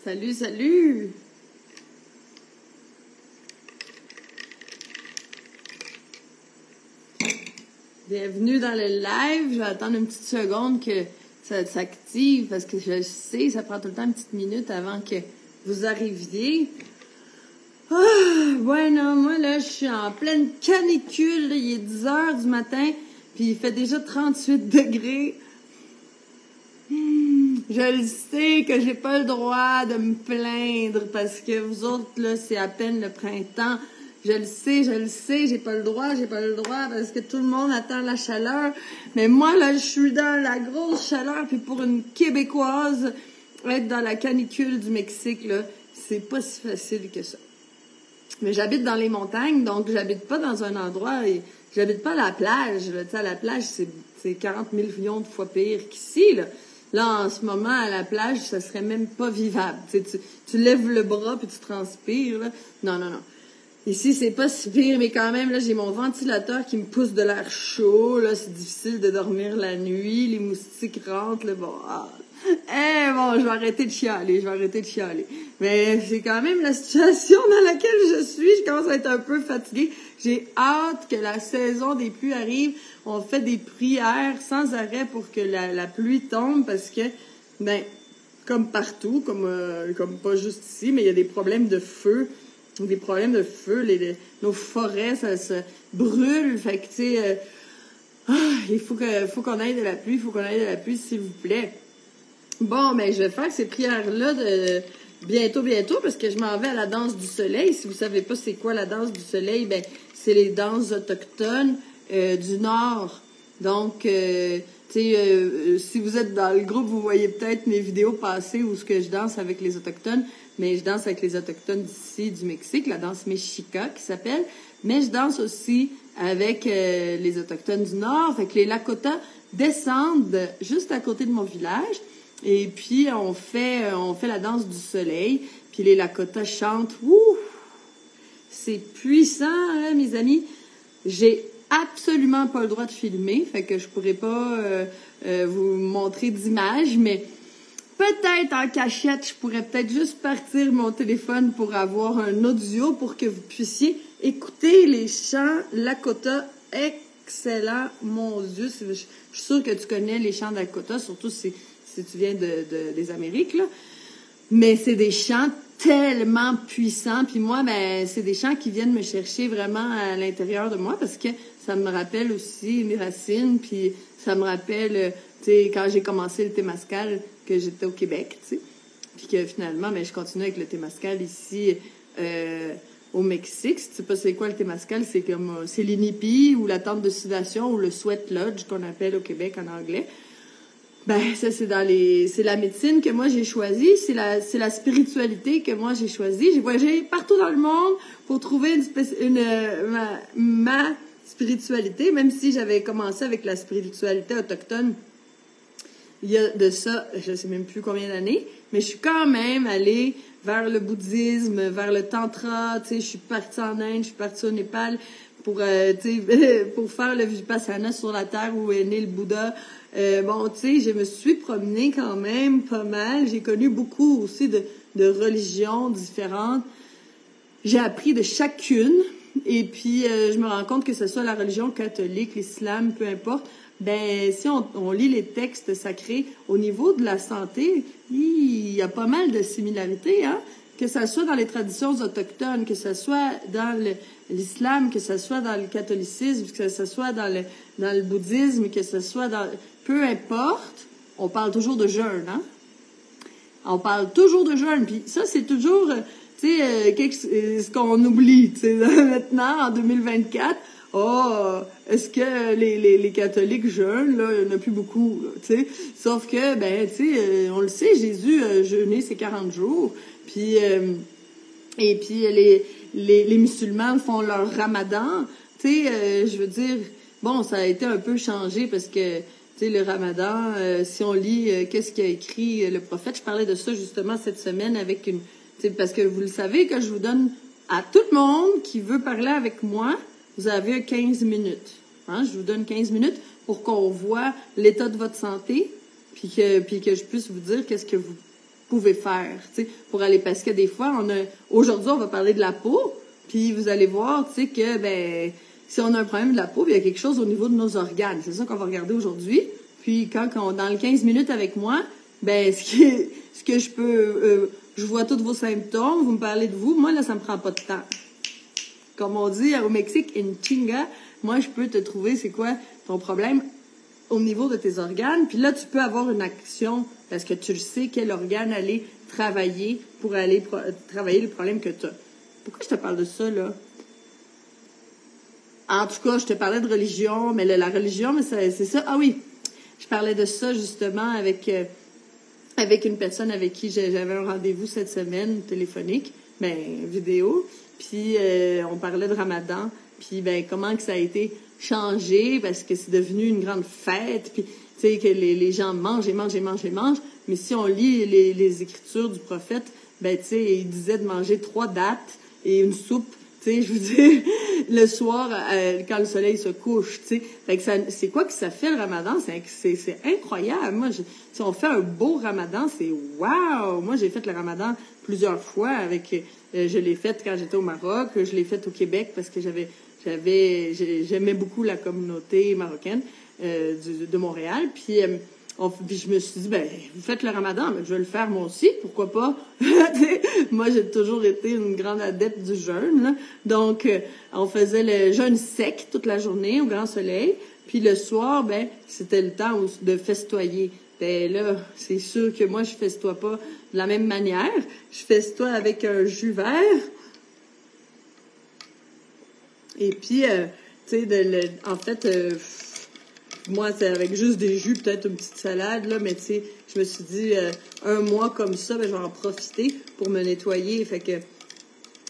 Salut, salut! Bienvenue dans le live. Je vais attendre une petite seconde que ça s'active parce que je sais, ça prend tout le temps une petite minute avant que vous arriviez. Ouais, non, moi là, je suis en pleine canicule. Là, il est 10 heures du matin, puis il fait déjà 38 degrés. Je le sais que j'ai pas le droit de me plaindre parce que vous autres, là, c'est à peine le printemps. Je le sais, j'ai pas le droit parce que tout le monde attend la chaleur. Mais moi, là, je suis dans la grosse chaleur, puis pour une Québécoise, être dans la canicule du Mexique, là, c'est pas si facile que ça. Mais j'habite dans les montagnes, donc j'habite pas dans un endroit, et j'habite pas à la plage. Là. Tu sais, à la plage, c'est 40 millions de fois pire qu'ici, là. Là, en ce moment, à la plage, ça serait même pas vivable. Tu sais, tu lèves le bras puis tu transpires, là. Non. Ici, c'est pas si pire, mais quand même, là, j'ai mon ventilateur qui me pousse de l'air chaud, là. C'est difficile de dormir la nuit. Les moustiques rentrent, là. Bon, bon, je vais arrêter de chialer. Mais c'est quand même la situation dans laquelle je suis. Je commence à être un peu fatiguée. J'ai hâte que la saison des pluies arrive. On fait des prières sans arrêt pour que la pluie tombe parce que, ben, comme partout, comme pas juste ici, mais il y a des problèmes de feu. Nos forêts, ça se brûle. Fait que, tu sais, il faut qu'on aille de la pluie, s'il vous plaît. Bon, ben, je vais faire ces prières-là bientôt, parce que je m'en vais à la danse du soleil. Si vous savez pas c'est quoi la danse du soleil, ben, c'est les danses autochtones du Nord. Donc, si vous êtes dans le groupe, vous voyez peut-être mes vidéos passées où ce que je danse avec les Autochtones, mais je danse avec les Autochtones d'ici, du Mexique, la danse Mexica qui s'appelle, mais je danse aussi avec les Autochtones du Nord. Fait que les Lakota descendent juste à côté de mon village, et puis on fait la danse du soleil, puis les Lakota chantent. Ouh! C'est puissant, hein, mes amis. J'ai absolument pas le droit de filmer, fait que je pourrais pas vous montrer d'images, mais peut-être en cachette, je pourrais peut-être juste partir mon téléphone pour avoir un audio pour que vous puissiez écouter les chants Lakota. Excellent, mon Dieu. Je suis sûre que tu connais les chants Lakota, surtout si tu viens des Amériques, là. Mais c'est des chants tellement puissants. Puis moi, ben, c'est des chants qui viennent me chercher vraiment à l'intérieur de moi parce que ça me rappelle aussi mes racines. Puis ça me rappelle, tu sais, quand j'ai commencé le Témascal, que j'étais au Québec, tu sais. Puis que finalement, ben, je continue avec le Témascal ici au Mexique. Si tu sais pas c'est quoi le Témascal, c'est l'inipi ou la tente de sudation ou le sweat lodge qu'on appelle au Québec en anglais. Ben, ça, c'est la médecine que moi j'ai choisie, c'est la spiritualité que moi j'ai choisie. J'ai voyagé partout dans le monde pour trouver ma spiritualité, même si j'avais commencé avec la spiritualité autochtone il y a de ça, je sais même plus combien d'années, mais je suis quand même allée vers le bouddhisme, vers le tantra, tu sais, je suis partie en Inde, je suis partie au Népal pour faire le Vipassana sur la terre où est né le Bouddha. Bon, tu sais, je me suis promenée quand même pas mal. J'ai connu beaucoup aussi de religions différentes. J'ai appris de chacune. Et puis, je me rends compte que ce soit la religion catholique, l'islam, peu importe. Ben, si on lit les textes sacrés, au niveau de la santé, il y a pas mal de similarités, hein? Que ça soit dans les traditions autochtones, que ça soit dans l'islam, que ça soit dans le catholicisme, que ça soit dans le bouddhisme, que ce soit dans... Peu importe, on parle toujours de jeûne, hein? On parle toujours de jeûne, puis ça, c'est toujours, tu sais, ce qu'on oublie, tu sais, maintenant, en 2024. Est-ce que les catholiques jeûnent, là, il n'y en a plus beaucoup, tu sais. Sauf que, ben, tu sais, on le sait, Jésus a jeûné ses 40 jours, puis, et puis les musulmans font leur ramadan, tu sais, je veux dire, bon, ça a été un peu changé parce que, tu sais, le ramadan, si on lit qu'est-ce qu'a écrit le prophète, je parlais de ça justement cette semaine avec tu sais, parce que vous le savez que je vous donne à tout le monde qui veut parler avec moi, vous avez 15 minutes. Hein? Je vous donne 15 minutes pour qu'on voit l'état de votre santé, puis que je puisse vous dire qu'est-ce que vous pouvez faire, tu sais, pour aller, parce que des fois, aujourd'hui, on va parler de la peau, puis vous allez voir, tu sais, que, ben, si on a un problème de la peau, il y a quelque chose au niveau de nos organes. C'est ça qu'on va regarder aujourd'hui. Puis, dans le 15 minutes avec moi, ben, ce que je peux, je vois tous vos symptômes, vous me parlez de vous, moi, là, ça me prend pas de temps. Comme on dit au Mexique, en chinga, moi, je peux te trouver c'est quoi ton problème au niveau de tes organes. Puis là, tu peux avoir une action parce que tu le sais quel organe aller travailler pour aller travailler le problème que tu as. Pourquoi je te parle de ça, là? En tout cas, je te parlais de religion, mais la religion, mais c'est ça. Ah oui, je parlais de ça justement avec une personne avec qui j'avais un rendez-vous cette semaine téléphonique, ben vidéo. Puis on parlait de Ramadan, puis ben comment que ça a été changé parce que c'est devenu une grande fête, puis tu sais que les gens mangent et mangent et mangent et mangent. Mais si on lit les écritures du prophète, ben tu sais il disait de manger 3 dattes et une soupe. Tu sais, je veux dire, le soir, quand le soleil se couche, tu sais. Fait que c'est quoi que ça fait, le ramadan? C'est incroyable. Moi, si on fait un beau ramadan, c'est wow! Moi, j'ai fait le ramadan plusieurs fois je l'ai fait quand j'étais au Maroc, je l'ai fait au Québec parce que j'aimais beaucoup la communauté marocaine, de Montréal. Puis je me suis dit, ben, vous faites le ramadan, mais je vais le faire moi aussi, pourquoi pas? Moi, j'ai toujours été une grande adepte du jeûne, là. Donc, on faisait le jeûne sec toute la journée au grand soleil, puis le soir, ben, c'était le temps de festoyer. Ben là, c'est sûr que moi, je festoie pas de la même manière. Je festoie avec un jus vert. Et puis, tu sais, en fait, moi, c'est avec juste des jus, peut-être une petite salade, là, mais tu sais, je me suis dit, un mois comme ça, ben, je vais en profiter pour me nettoyer. Fait que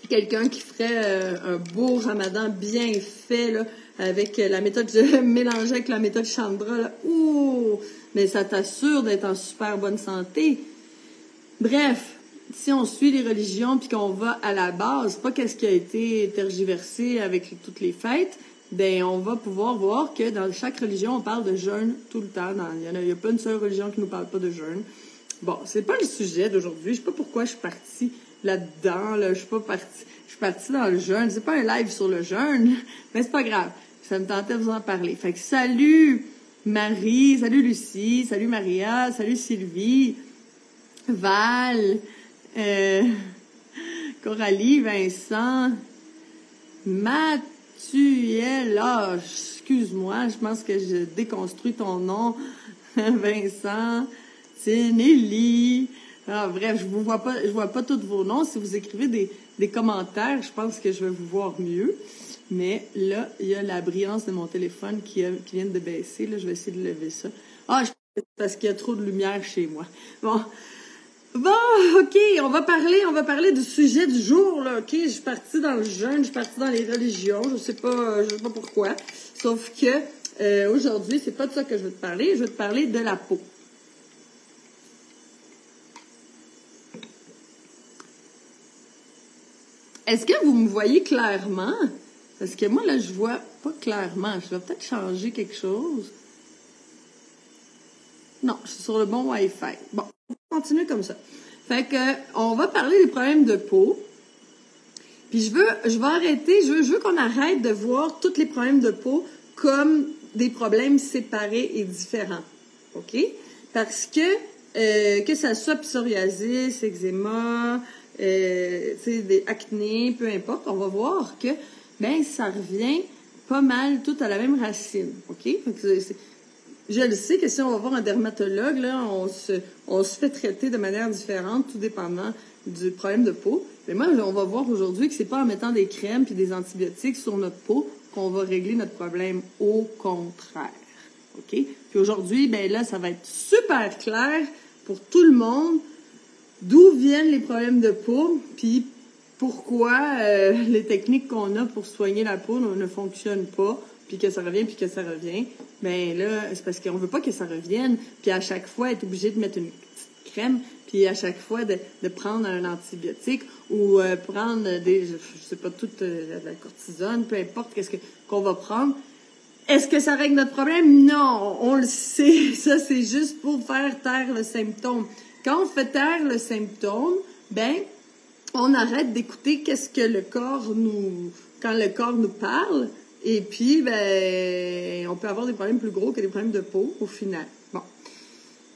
quelqu'un qui ferait un beau ramadan bien fait, là, avec la méthode, je mélangeais avec la méthode Chandra, là, ouh! Mais ça t'assure d'être en super bonne santé. Bref, si on suit les religions puis qu'on va à la base, pas qu'est-ce qui a été tergiversé avec toutes les fêtes, ben on va pouvoir voir que dans chaque religion, on parle de jeûne tout le temps. Il y a pas une seule religion qui nous parle pas de jeûne. Bon, c'est pas le sujet d'aujourd'hui. Je sais pas pourquoi je suis partie là-dedans. Là. Je suis partie dans le jeûne. C'est pas un live sur le jeûne, mais c'est pas grave. Ça me tentait de vous en parler. Fait que salut Marie, salut Lucie, salut Maria, salut Sylvie, Val, Coralie, Vincent, Mathuel, excuse-moi, je pense que je déconstruis ton nom, Vincent, Nelly, bref, je vois pas tous vos noms. Si vous écrivez des commentaires, je pense que je vais vous voir mieux. Mais là, il y a la brillance de mon téléphone qui vient de baisser. Là, je vais essayer de lever ça. Je pense que c'est parce qu'il y a trop de lumière chez moi. Bon, OK, on va parler du sujet du jour, là. OK, je suis partie dans le jeûne, je suis partie dans les religions, je sais pas pourquoi. Sauf que aujourd'hui, c'est pas de ça que je veux te parler. Je veux te parler de la peau. Est-ce que vous me voyez clairement? Parce que moi, là, je vois pas clairement. Je vais peut-être changer quelque chose. Non, je suis sur le bon Wi-Fi. Bon, on va continuer comme ça. Fait que, on va parler des problèmes de peau. Puis je veux arrêter, je veux qu'on arrête de voir tous les problèmes de peau comme des problèmes séparés et différents. OK? Parce que ça soit psoriasis, eczéma, des acné, peu importe, on va voir que ben ça revient pas mal tout à la même racine, OK? Fait que je le sais que si on va voir un dermatologue, là, on se fait traiter de manière différente, tout dépendant du problème de peau. Mais moi, on va voir aujourd'hui que c'est pas en mettant des crèmes puis des antibiotiques sur notre peau qu'on va régler notre problème. Au contraire, OK? Puis aujourd'hui, ben là, ça va être super clair pour tout le monde d'où viennent les problèmes de peau, puis pourquoi les techniques qu'on a pour soigner la peau ne fonctionnent pas, puis que ça revient, puis que ça revient. Ben là, c'est parce qu'on veut pas que ça revienne, puis à chaque fois être obligé de mettre une petite crème, puis à chaque fois de prendre un antibiotique ou prendre je sais pas toute la cortisone, peu importe qu'on va prendre. Est-ce que ça règle notre problème? Non, on le sait. Ça, c'est juste pour faire taire le symptôme. Quand on fait taire le symptôme, ben, on arrête d'écouter quand le corps nous parle. Et puis, ben, on peut avoir des problèmes plus gros que des problèmes de peau au final. Bon.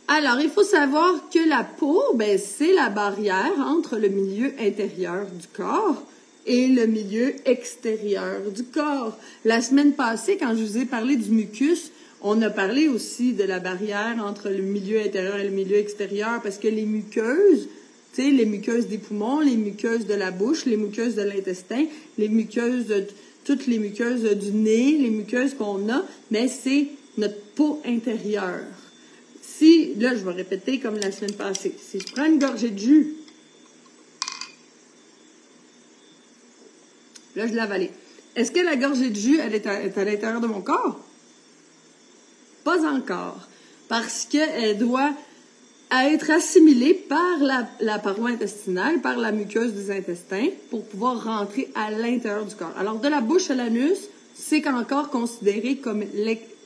Alors, il faut savoir que la peau, ben, c'est la barrière entre le milieu intérieur du corps et le milieu extérieur du corps. La semaine passée, quand je vous ai parlé du mucus, on a parlé aussi de la barrière entre le milieu intérieur et le milieu extérieur parce que les muqueuses, tu sais, les muqueuses des poumons, les muqueuses de la bouche, les muqueuses de l'intestin, toutes les muqueuses du nez, les muqueuses qu'on a, mais c'est notre peau intérieure. Là, je vais répéter comme la semaine passée, si je prends une gorgée de jus, là, je l'avale. Est-ce que la gorgée de jus, elle est à l'intérieur de mon corps? Pas encore. Parce qu'elle doit être assimilée par la paroi intestinale, par la muqueuse des intestins, pour pouvoir rentrer à l'intérieur du corps. Alors, de la bouche à l'anus, c'est encore considéré comme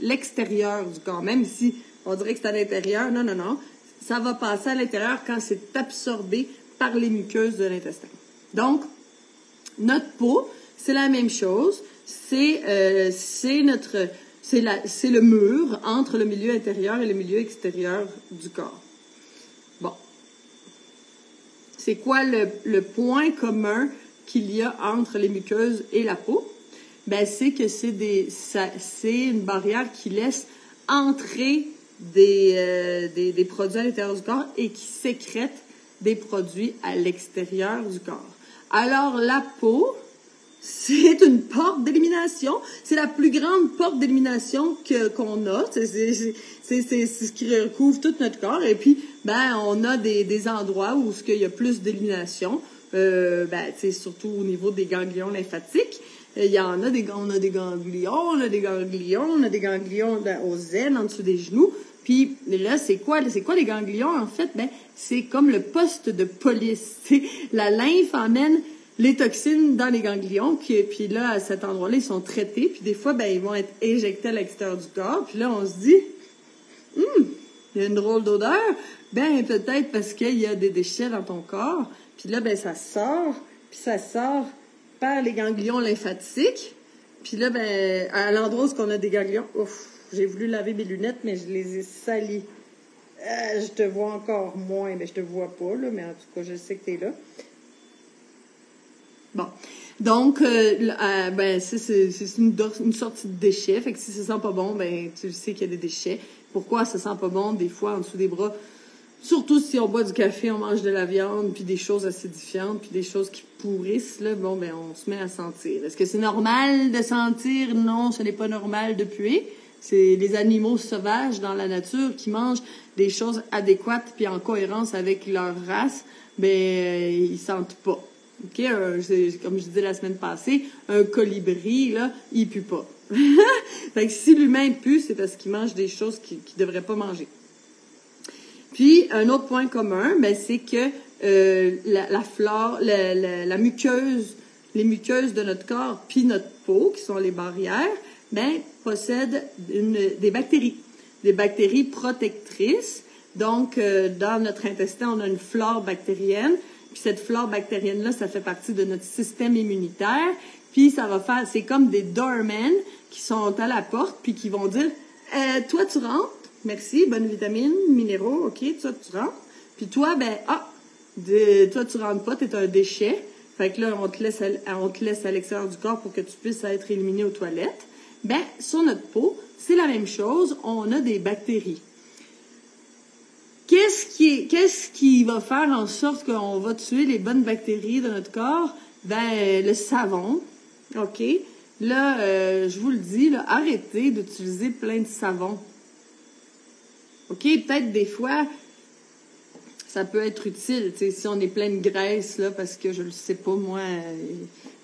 l'extérieur du corps, même si on dirait que c'est à l'intérieur. Non, non, non. Ça va passer à l'intérieur quand c'est absorbé par les muqueuses de l'intestin. Donc, notre peau, c'est la même chose. C'est le mur entre le milieu intérieur et le milieu extérieur du corps. Bon. C'est quoi le point commun qu'il y a entre les muqueuses et la peau? Ben, c'est que c'est une barrière qui laisse entrer des produits à l'intérieur du corps et qui sécrète des produits à l'extérieur du corps. Alors, la peau, c'est une porte d'élimination. C'est la plus grande porte d'élimination qu'on a. C'est ce qui recouvre tout notre corps. Et puis, ben, on a des endroits où il y a plus d'élimination. Surtout au niveau des ganglions lymphatiques. On a des ganglions, on a des ganglions aux aines, en dessous des genoux. Puis là, c'est quoi les ganglions? En fait, ben, c'est comme le poste de police. La lymphe emmène les toxines dans les ganglions, puis là, à cet endroit-là, ils sont traités, puis des fois, ben, ils vont être éjectés à l'extérieur du corps, puis là, on se dit, il y a une drôle d'odeur, ben, peut-être parce qu'il y a des déchets dans ton corps, puis là, ben, ça sort par les ganglions lymphatiques, puis là, ben, à l'endroit où on a des ganglions, j'ai voulu laver mes lunettes, mais je les ai salies. Je te vois encore moins, mais je te vois pas, là, mais en tout cas, je sais que tu es là. Bon. Donc, c'est une sortie de déchets. Fait que si ça sent pas bon, ben, tu sais qu'il y a des déchets. Pourquoi ça sent pas bon? Des fois, en dessous des bras. Surtout si on boit du café, on mange de la viande, puis des choses acidifiantes, puis des choses qui pourrissent, là, bon, ben, on se met à sentir. Est-ce que c'est normal de sentir? Non, ce n'est pas normal de puer. C'est les animaux sauvages dans la nature qui mangent des choses adéquates puis en cohérence avec leur race, ben, ils sentent pas. OK? Comme je disais la semaine passée, un colibri, là, il pue pas. Fait que si l'humain pue, c'est parce qu'il mange des choses qu'il devrait pas manger. Puis, un autre point commun, ben, c'est que la flore, la muqueuse, les muqueuses de notre corps puis notre peau, qui sont les barrières, ben, possèdent des bactéries protectrices. Donc, dans notre intestin, on a une flore bactérienne. Puis cette flore bactérienne-là, ça fait partie de notre système immunitaire. Puis ça va faire, c'est comme des doormen qui sont à la porte, puis qui vont dire, toi tu rentres, merci, bonnes vitamines, minéraux, ok, toi tu rentres. Puis toi, ben, toi tu rentres pas, t'es un déchet. Fait que là, on te laisse à l'extérieur du corps pour que tu puisses être éliminé aux toilettes. Ben, sur notre peau, c'est la même chose, on a des bactéries. Qu'est-ce qui va faire en sorte qu'on va tuer les bonnes bactéries de notre corps? Ben, le savon. OK? Là, je vous le dis, là, arrêtez d'utiliser plein de savon. OK? Peut-être des fois, ça peut être utile, tu sais, si on est plein de graisse, là, parce que je le sais pas, moi,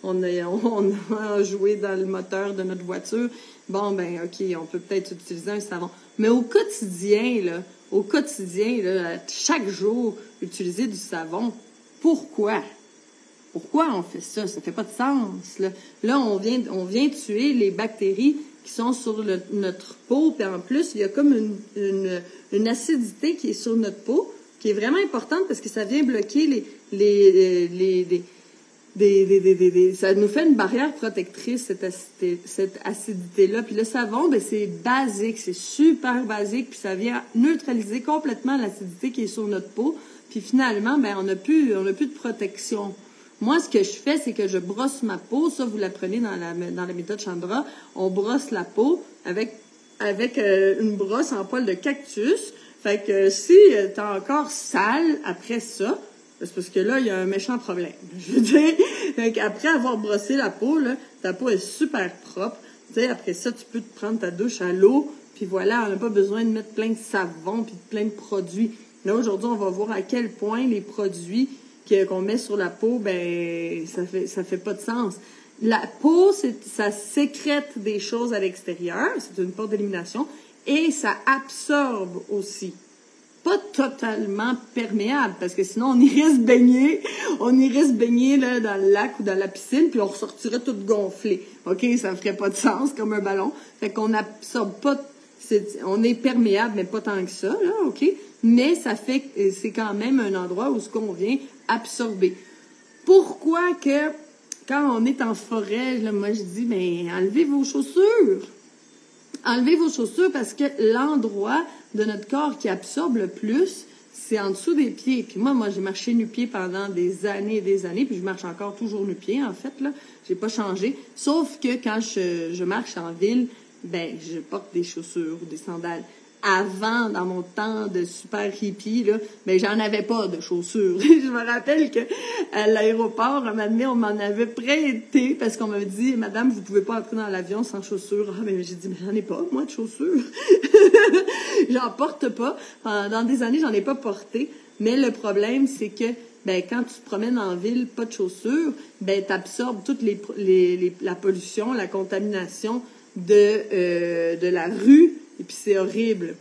on a joué dans le moteur de notre voiture. Bon, ben, OK, on peut peut-être utiliser un savon. Mais au quotidien, là, chaque jour, utiliser du savon. Pourquoi? Pourquoi on fait ça? Ça fait pas de sens, là. Là, on vient tuer les bactéries qui sont sur notre peau. Puis en plus, il y a comme une acidité qui est sur notre peau, qui est vraiment importante parce que ça vient bloquer ça nous fait une barrière protectrice, cette acidité-là. Puis le savon, ben c'est basique, c'est super basique, puis ça vient neutraliser complètement l'acidité qui est sur notre peau. Puis finalement, ben on n'a plus de protection. Moi, ce que je fais, c'est que je brosse ma peau. Ça, vous l'apprenez dans la méthode Chandra. On brosse la peau avec une brosse en poil de cactus. Fait que si t'es encore sale après ça, c'est parce que là, il y a un méchant problème. Je veux dire, après avoir brossé la peau, là, ta peau est super propre. Tu sais, après ça, tu peux te prendre ta douche à l'eau, puis voilà, on n'a pas besoin de mettre plein de savon puis plein de produits. Là, aujourd'hui, on va voir à quel point les produits qu'on met sur la peau, ben ça fait pas de sens. La peau, ça sécrète des choses à l'extérieur, c'est une porte d'élimination, et ça absorbe aussi. Pas totalement perméable, parce que sinon on irait se baigner là, dans le lac ou dans la piscine, puis on ressortirait tout gonflé. OK, ça ferait pas de sens comme un ballon. Fait qu'on absorbe pas, on est perméable, mais pas tant que ça, là, OK? Mais ça fait que c'est quand même un endroit où ce qu'on vient absorber. Pourquoi que quand on est en forêt, là, moi je dis, ben enlevez vos chaussures. Enlevez vos chaussures parce que l'endroit de notre corps qui absorbe le plus, c'est en dessous des pieds. Puis moi, j'ai marché nu-pied pendant des années et des années, puis je marche encore toujours nu-pied, en fait, là. J'ai pas changé. Sauf que quand je marche en ville, ben, je porte des chaussures ou des sandales. Avant, dans mon temps de super hippie, là, ben, j'en avais pas de chaussures. Je me rappelle que à l'aéroport, un moment donné, on m'en avait prêté parce qu'on m'avait dit, madame, vous pouvez pas entrer dans l'avion sans chaussures. Ah, mais j'ai dit, mais j'en ai pas, moi, de chaussures. J'en porte pas. Pendant des années, j'en ai pas porté. Mais le problème, c'est que, ben, quand tu te promènes en ville, pas de chaussures, ben, t'absorbes toute la pollution, la contamination de la rue. Et puis c'est horrible.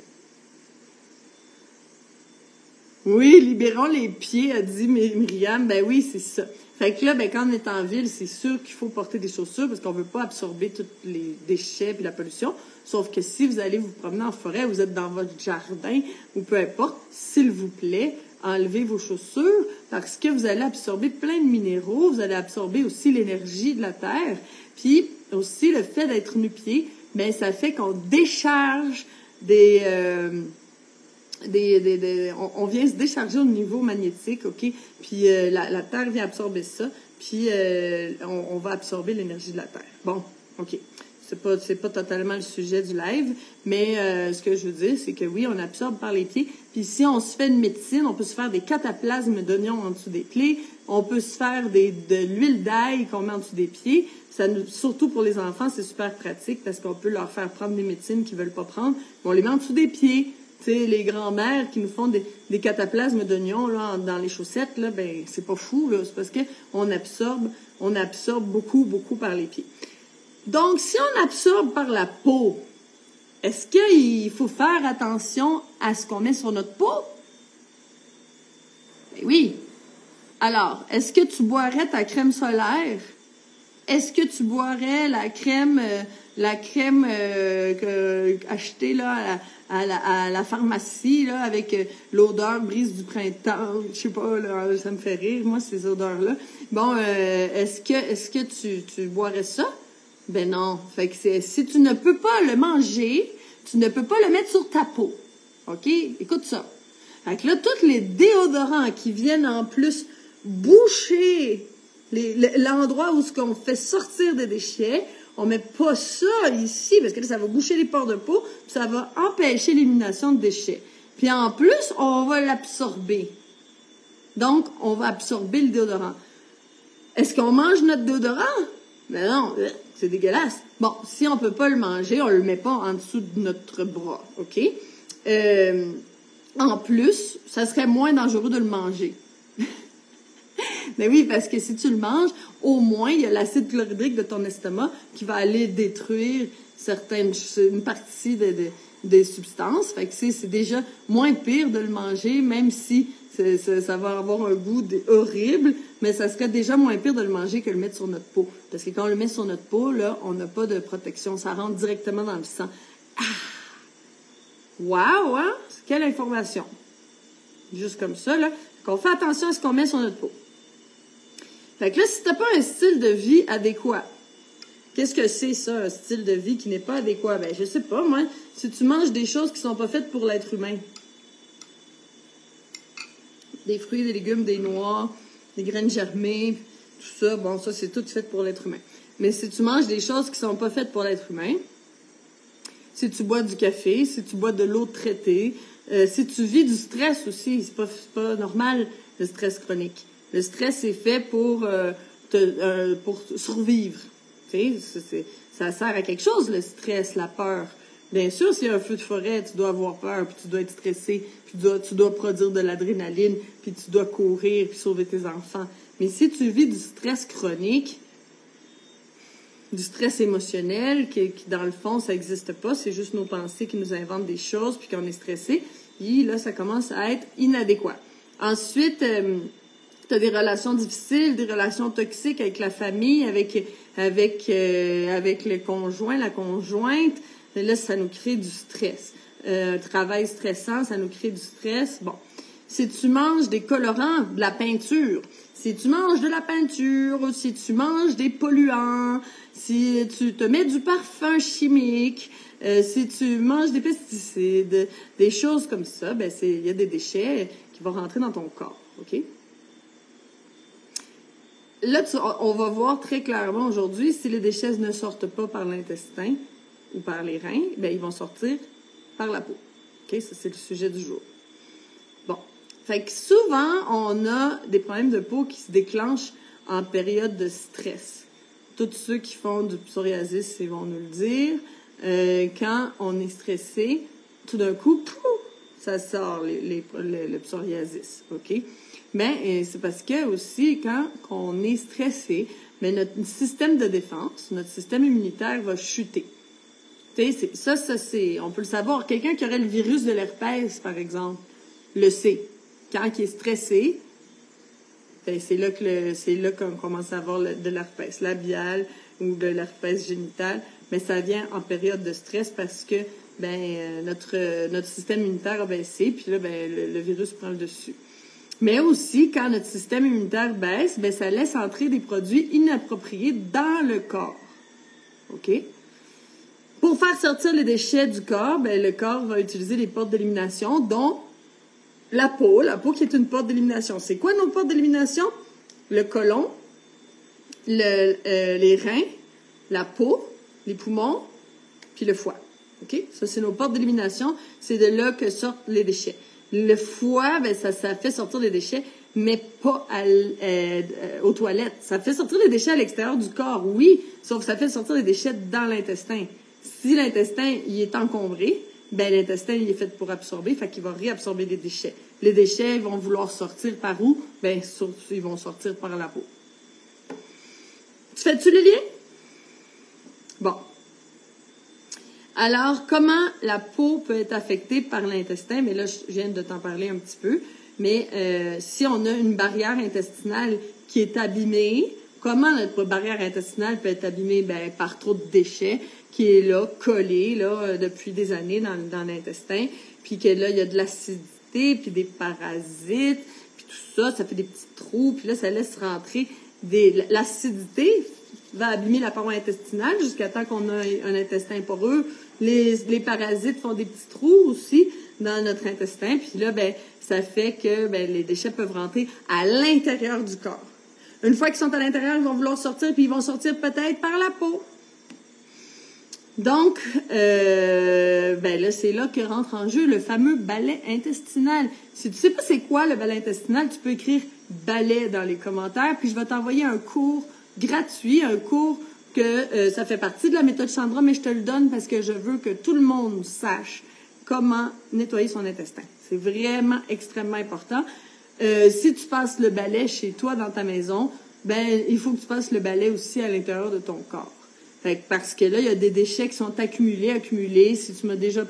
Oui, libérons les pieds, a dit Myriam. Ben oui, c'est ça. Fait que là, ben quand on est en ville, c'est sûr qu'il faut porter des chaussures parce qu'on veut pas absorber tous les déchets et la pollution. Sauf que si vous allez vous promener en forêt, vous êtes dans votre jardin ou peu importe, s'il vous plaît, enlevez vos chaussures parce que vous allez absorber plein de minéraux. Vous allez absorber aussi l'énergie de la terre. Puis aussi le fait d'être nu-pied, ben ça fait qu'on décharge on vient se décharger au niveau magnétique, OK? Puis la Terre vient absorber ça, puis on va absorber l'énergie de la Terre. Bon, OK. C'est pas totalement le sujet du live, mais ce que je veux dire, c'est que oui, on absorbe par les pieds. Puis si on se fait une médecine, on peut se faire des cataplasmes d'oignons en dessous des plaies, on peut se faire de l'huile d'ail qu'on met en dessous des pieds. Surtout pour les enfants, c'est super pratique parce qu'on peut leur faire prendre des médecines qu'ils veulent pas prendre. On les met en dessous des pieds. Tu sais, les grands-mères qui nous font des cataplasmes d'oignons là dans les chaussettes, là, ben c'est pas fou, là. C'est parce que on absorbe beaucoup, beaucoup par les pieds. Donc, si on absorbe par la peau, est-ce qu'il faut faire attention à ce qu'on met sur notre peau? Ben oui. Alors, est-ce que tu boirais ta crème solaire? Est-ce que tu boirais la crème achetée là à la pharmacie là avec l'odeur brise du printemps? Je sais pas, là, ça me fait rire moi ces odeurs là. Bon, est-ce que tu boirais ça? Ben non. Fait que si tu ne peux pas le manger, tu ne peux pas le mettre sur ta peau. OK? Écoute ça. Fait que là, tous les déodorants qui viennent en plus boucher l'endroit où ce qu'on fait sortir des déchets, on met pas ça ici, parce que là, ça va boucher les pores de peau, puis ça va empêcher l'élimination de déchets. Puis en plus, on va l'absorber. Donc, on va absorber le déodorant. Est-ce qu'on mange notre déodorant? Ben non, c'est dégueulasse. Bon, si on peut pas le manger, on le met pas en dessous de notre bras, OK? En plus, ça serait moins dangereux de le manger. Mais oui, parce que si tu le manges, au moins, il y a l'acide chlorhydrique de ton estomac qui va aller détruire une partie des substances. Fait que c'est déjà moins pire de le manger, même si ça va avoir un goût horrible, mais ça serait déjà moins pire de le manger que de le mettre sur notre peau. Parce que quand on le met sur notre peau, là, on n'a pas de protection. Ça rentre directement dans le sang. Ah! Wow, hein? Quelle information! Juste comme ça, là. Qu'on fait attention à ce qu'on met sur notre peau. Fait que là, si t'as pas un style de vie adéquat, qu'est-ce que c'est ça, un style de vie qui n'est pas adéquat? Ben, je sais pas, moi. Si tu manges des choses qui sont pas faites pour l'être humain, des fruits, des légumes, des noix, des graines germées, tout ça, bon, ça, c'est tout fait pour l'être humain. Mais si tu manges des choses qui sont pas faites pour l'être humain, si tu bois du café, si tu bois de l'eau traitée, si tu vis du stress aussi, c'est pas normal, le stress chronique. Le stress est fait pour survivre. Tu sais, ça sert à quelque chose, le stress, la peur. Bien sûr, s'il y a un feu de forêt, tu dois avoir peur, puis tu dois être stressé, puis tu dois produire de l'adrénaline, puis tu dois courir, puis sauver tes enfants. Mais si tu vis du stress chronique, du stress émotionnel, qui dans le fond, ça n'existe pas, c'est juste nos pensées qui nous inventent des choses, puis qu'on est stressé, et là, ça commence à être inadéquat. Ensuite, tu as des relations difficiles, des relations toxiques avec la famille, avec le conjoint, la conjointe. Et là, ça nous crée du stress. Travail stressant, ça nous crée du stress. Bon, si tu manges des colorants, de la peinture, si tu manges de la peinture, si tu manges des polluants, si tu te mets du parfum chimique, si tu manges des pesticides, des choses comme ça, ben il y a des déchets qui vont rentrer dans ton corps, OK? Là, on va voir très clairement aujourd'hui, si les déchets ne sortent pas par l'intestin ou par les reins, ben ils vont sortir par la peau. OK? Ça, c'est le sujet du jour. Bon. Fait que souvent, on a des problèmes de peau qui se déclenchent en période de stress. Tous ceux qui font du psoriasis, ils vont nous le dire. Quand on est stressé, tout d'un coup, pouf, ça sort le psoriasis. OK? Mais c'est parce que aussi, quand on est stressé, mais notre système de défense, notre système immunitaire va chuter. Ça, on peut le savoir. Quelqu'un qui aurait le virus de l'herpès, par exemple, le sait. Quand il est stressé, ben, c'est là qu'on commence à avoir de l'herpès labial ou de l'herpès génital. Mais ça vient en période de stress parce que notre système immunitaire a baissé, puis là, le virus prend le dessus. Mais aussi, quand notre système immunitaire baisse, ben ça laisse entrer des produits inappropriés dans le corps. OK? Pour faire sortir les déchets du corps, ben le corps va utiliser les portes d'élimination, dont la peau qui est une porte d'élimination. C'est quoi nos portes d'élimination? Le côlon, les reins, la peau, les poumons, puis le foie. OK? Ça, c'est nos portes d'élimination. C'est de là que sortent les déchets. Le foie, ben ça fait sortir les déchets, mais pas aux toilettes. Ça fait sortir les déchets à l'extérieur du corps, oui, sauf que ça fait sortir les déchets dans l'intestin. Si l'intestin il est encombré, ben l'intestin il est fait pour absorber, fait qu'il va réabsorber les déchets. Les déchets vont vouloir sortir par où? Ben ils vont sortir par la peau. Tu fais-tu le lien? Bon. Alors, comment la peau peut être affectée par l'intestin? Mais là, je viens de t'en parler un petit peu. Mais si on a une barrière intestinale qui est abîmée, comment notre barrière intestinale peut être abîmée? Ben, par trop de déchets qui est là, collé là, depuis des années dans l'intestin. Puis que là, il y a de l'acidité, puis des parasites, puis tout ça, ça fait des petits trous. Puis là, ça laisse rentrer l'acidité va abîmer la paroi intestinale jusqu'à temps qu'on a un intestin poreux. Les parasites font des petits trous aussi dans notre intestin. Puis là, ben, ça fait que les déchets peuvent rentrer à l'intérieur du corps. Une fois qu'ils sont à l'intérieur, ils vont vouloir sortir, puis ils vont sortir peut-être par la peau. Donc, là, c'est là que rentre en jeu le fameux balai intestinal. Si tu sais pas c'est quoi le balai intestinal, tu peux écrire balai dans les commentaires, puis je vais t'envoyer un cours gratuit, un cours que ça fait partie de la méthode Chandra, mais je te le donne parce que je veux que tout le monde sache comment nettoyer son intestin. C'est vraiment extrêmement important. Si tu passes le balai chez toi dans ta maison, ben il faut que tu passes le balai aussi à l'intérieur de ton corps. Fait que parce que là, il y a des déchets qui sont accumulés. Si tu m'as déjà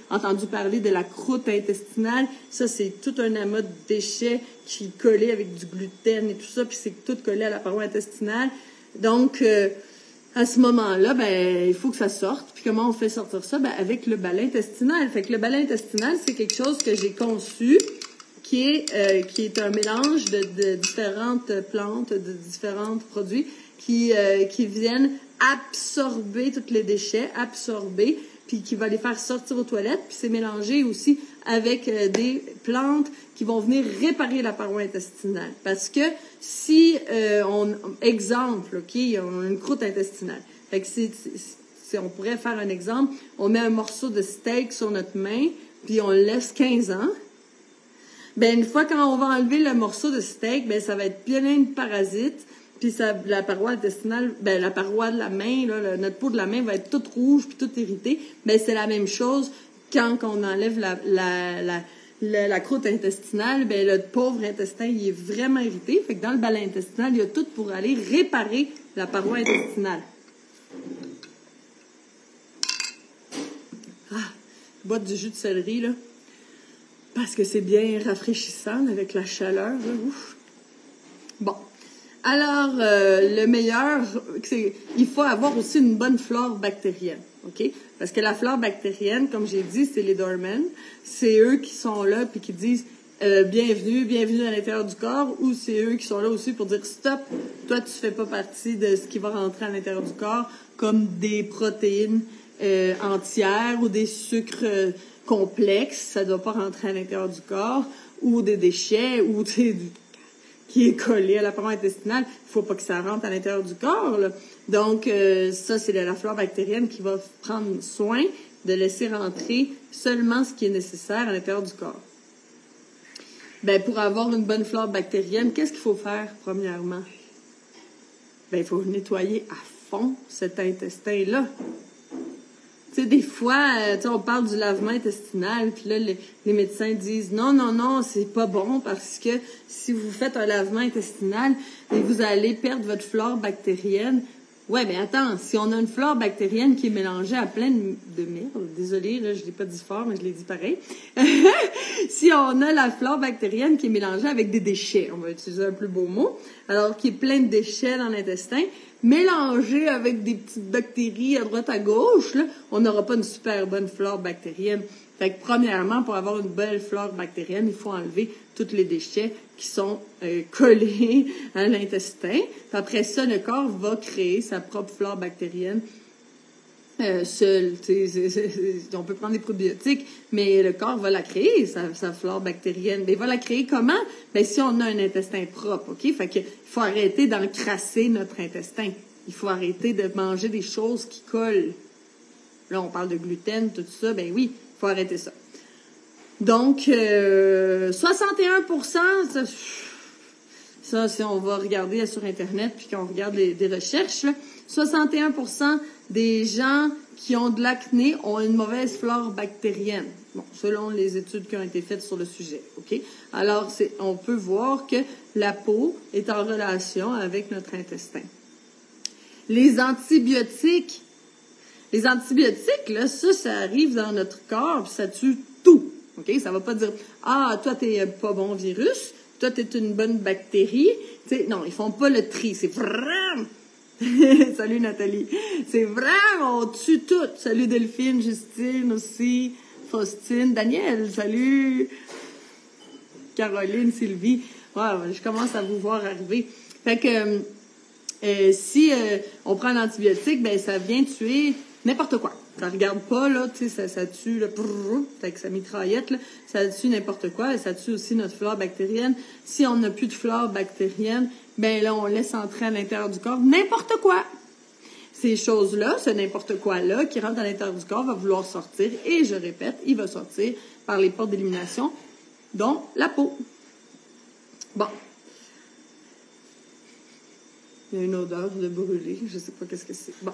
entendu parler de la croûte intestinale, ça, c'est tout un amas de déchets qui est collé avec du gluten et tout ça, puis c'est tout collé à la paroi intestinale. Donc, à ce moment-là, ben, il faut que ça sorte. Puis comment on fait sortir ça? Ben, avec le balai intestinal. Fait que le balai intestinal, c'est quelque chose que j'ai conçu, qui est un mélange de différentes plantes, de différents produits qui viennent absorber tous les déchets, puis qui va les faire sortir aux toilettes, puis c'est mélangé aussi avec des plantes qui vont venir réparer la paroi intestinale. Parce que si exemple, OK, on a une croûte intestinale. Fait que on pourrait faire un exemple, on met un morceau de steak sur notre main, puis on le laisse 15 ans. Ben une fois quand on va enlever le morceau de steak, ben ça va être plein de parasites. Puis la paroi intestinale, ben la paroi de la main, là, notre peau de la main va être toute rouge puis toute irritée. Ben c'est la même chose quand on enlève la croûte intestinale. Ben le pauvre intestin, il est vraiment irrité. Fait que dans le balai intestinal, il y a tout pour aller réparer la paroi intestinale. Boire du jus de céleri là, parce que c'est bien rafraîchissant avec la chaleur. Là. Ouf. Bon. Alors, le meilleur, il faut avoir aussi une bonne flore bactérienne, OK? Parce que la flore bactérienne, comme j'ai dit, c'est les doormen. C'est eux qui sont là puis qui disent bienvenue à l'intérieur du corps, ou c'est eux qui sont là aussi pour dire stop, toi tu fais pas partie de ce qui va rentrer à l'intérieur du corps, comme des protéines entières ou des sucres complexes, ça doit pas rentrer à l'intérieur du corps, ou des déchets, ou qui est collé à la paroi intestinale, il faut pas que ça rentre à l'intérieur du corps. Là. Donc, ça, c'est la flore bactérienne qui va prendre soin de laisser rentrer seulement ce qui est nécessaire à l'intérieur du corps. Ben, pour avoir une bonne flore bactérienne, qu'est-ce qu'il faut faire, premièrement? Ben, il faut nettoyer à fond cet intestin-là. Tu sais, des fois, on parle du lavement intestinal, puis là, les médecins disent non, c'est pas bon parce que si vous faites un lavement intestinal, vous allez perdre votre flore bactérienne. Ouais, mais attends, si on a une flore bactérienne qui est mélangée à plein de merde, désolée, là, je l'ai pas dit fort, mais je l'ai dit pareil. Si on a la flore bactérienne qui est mélangée avec des déchets, on va utiliser un plus beau mot, alors qui est plein de déchets dans l'intestin, mélangé avec des petites bactéries à droite à gauche, là, on n'aura pas une super bonne flore bactérienne. Fait que premièrement, pour avoir une belle flore bactérienne, il faut enlever tous les déchets qui sont collés à l'intestin. Puis après ça, le corps va créer sa propre flore bactérienne seul. On peut prendre des probiotiques, mais le corps va la créer, sa flore bactérienne. Mais il va la créer comment? Ben, si on a un intestin propre, OK? Fait que il faut arrêter d'encrasser notre intestin. Il faut arrêter de manger des choses qui collent. Là, on parle de gluten, tout ça. Ben oui, il faut arrêter ça. Donc, 61%, ça, si on va regarder sur Internet, puis qu'on regarde des recherches, là, 61% des gens qui ont de l'acné ont une mauvaise flore bactérienne. Bon, selon les études qui ont été faites sur le sujet, OK? Alors, on peut voir que la peau est en relation avec notre intestin. Les antibiotiques, là, ça arrive dans notre corps, puis ça tue tout. OK? Ça va pas dire, toi, t'es pas bon virus, toi, t'es une bonne bactérie. T'sais, non, ils font pas le tri. C'est vraiment... Salut Nathalie. C'est vraiment, on tue tout. Salut Delphine, Justine aussi, Faustine, Daniel, salut. Caroline, Sylvie. Wow, je commence à vous voir arriver. Fait que si on prend l'antibiotique, ben ça vient tuer n'importe quoi. Ça regarde pas, là, tu sais, ça tue, là, avec sa mitraillette, là, ça tue n'importe quoi, et ça tue aussi notre flore bactérienne. Si on n'a plus de flore bactérienne, ben là, on laisse entrer à l'intérieur du corps n'importe quoi. Ces choses-là, ce n'importe quoi-là, qui rentre à l'intérieur du corps, va vouloir sortir, et je répète, il va sortir par les portes d'élimination, dont la peau. Bon. Il y a une odeur de brûlé. Je sais pas qu'est-ce que c'est. Bon,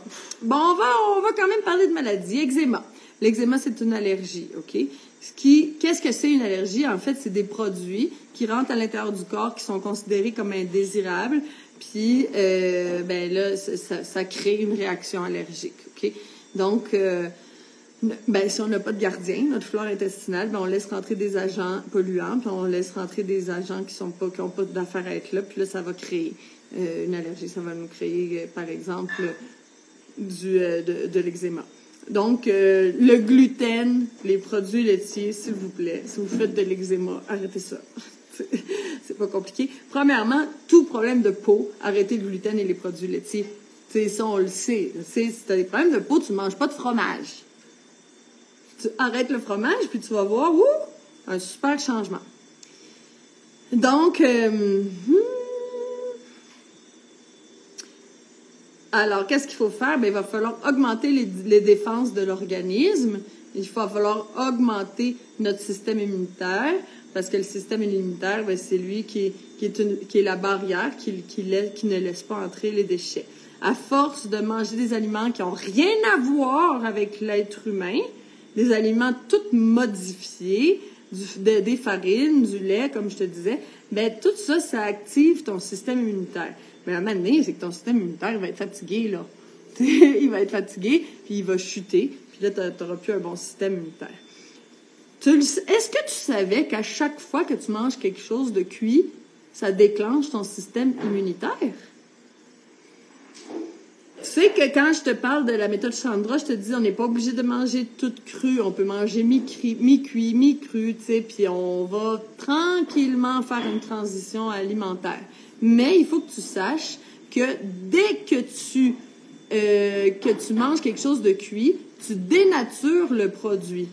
on va quand même parler de maladie. Eczéma. L'eczéma, c'est une allergie, OK? Qu'est-ce que c'est une allergie? En fait, c'est des produits qui rentrent à l'intérieur du corps qui sont considérés comme indésirables. Puis, ben là, ça crée une réaction allergique, OK? Donc, si on n'a pas de gardien, notre flore intestinale, ben on laisse rentrer des agents polluants, puis on laisse rentrer des agents qui n'ont pas d'affaires à être là, puis là, ça va créer une allergie. Ça va nous créer, par exemple, de l'eczéma. Donc, le gluten, les produits laitiers, s'il vous plaît, si vous faites de l'eczéma, arrêtez ça. C'est pas compliqué. Premièrement, tout problème de peau, arrêtez le gluten et les produits laitiers. T'sais, ça, on le sait. Si tu as des problèmes de peau, tu ne manges pas de fromage. Tu arrêtes le fromage, puis tu vas voir, un super changement. Donc, alors, qu'est-ce qu'il faut faire? Ben, il va falloir augmenter les défenses de l'organisme. Il va falloir augmenter notre système immunitaire, parce que le système immunitaire, ben, c'est lui qui est la barrière, qui ne laisse pas entrer les déchets. À force de manger des aliments qui n'ont rien à voir avec l'être humain, des aliments tout modifiés, des farines, du lait, comme je te disais, ben tout ça, ça active ton système immunitaire. Mais à un moment donné, c'est que ton système immunitaire va être fatigué, là. Il va être fatigué, puis il va chuter, puis là, tu n'auras plus un bon système immunitaire. Est-ce que tu savais qu'à chaque fois que tu manges quelque chose de cuit, ça déclenche ton système immunitaire? Tu sais que quand je te parle de la méthode Chandra, je te dis on n'est pas obligé de manger tout cru, on peut manger mi-cuit, mi-cru, tu sais, puis on va tranquillement faire une transition alimentaire. Mais il faut que tu saches que dès que tu manges quelque chose de cuit, tu dénatures le produit.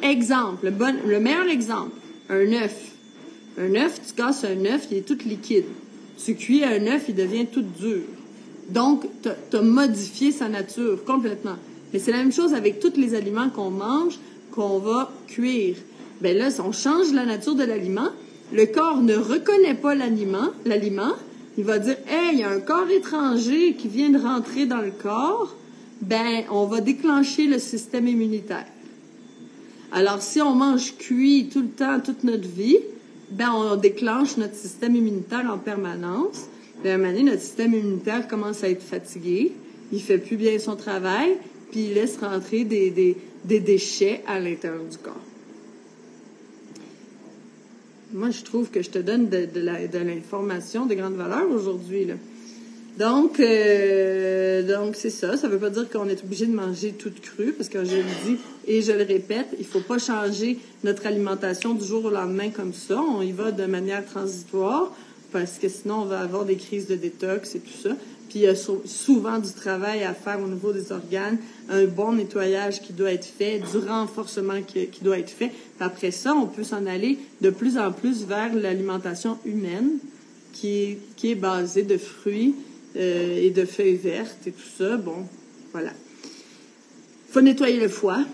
Exemple, le meilleur exemple, un œuf. Un œuf, tu casses un œuf, il est tout liquide. Tu cuis un œuf, il devient tout dur. Donc, tu as modifié sa nature complètement. Mais c'est la même chose avec tous les aliments qu'on mange, qu'on va cuire. Ben là, on change la nature de l'aliment. Le corps ne reconnaît pas l'aliment. Il va dire, hey, il y a un corps étranger qui vient de rentrer dans le corps. Ben, on va déclencher le système immunitaire. Alors, si on mange cuit tout le temps, toute notre vie, ben, on déclenche notre système immunitaire en permanence. À un moment donné, notre système immunitaire commence à être fatigué, il fait plus bien son travail, puis il laisse rentrer des déchets à l'intérieur du corps. Moi, je trouve que je te donne de l'information de grande valeur aujourd'hui, là. Donc, c'est ça. Ça veut pas dire qu'on est obligé de manger tout cru, parce que je le dis et je le répète, il faut pas changer notre alimentation du jour au lendemain comme ça. On y va de manière transitoire, parce que sinon, on va avoir des crises de détox et tout ça. Puis, il y a souvent du travail à faire au niveau des organes, un bon nettoyage qui doit être fait, du renforcement qui doit être fait. Puis après ça, on peut s'en aller de plus en plus vers l'alimentation humaine, qui est basée de fruits et de feuilles vertes et tout ça. Bon, voilà. Il faut nettoyer le foie.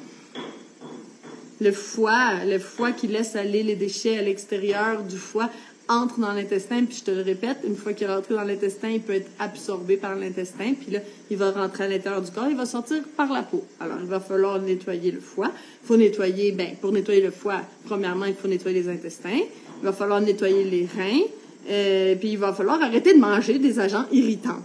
Le foie qui laisse aller les déchets à l'extérieur du foie entre dans l'intestin, puis je te le répète, une fois qu'il est rentré dans l'intestin, il peut être absorbé par l'intestin, puis là, il va rentrer à l'intérieur du corps, il va sortir par la peau. Alors, il va falloir nettoyer le foie. Il faut nettoyer, pour nettoyer le foie, premièrement, il faut nettoyer les intestins. Il va falloir nettoyer les reins, puis il va falloir arrêter de manger des agents irritants.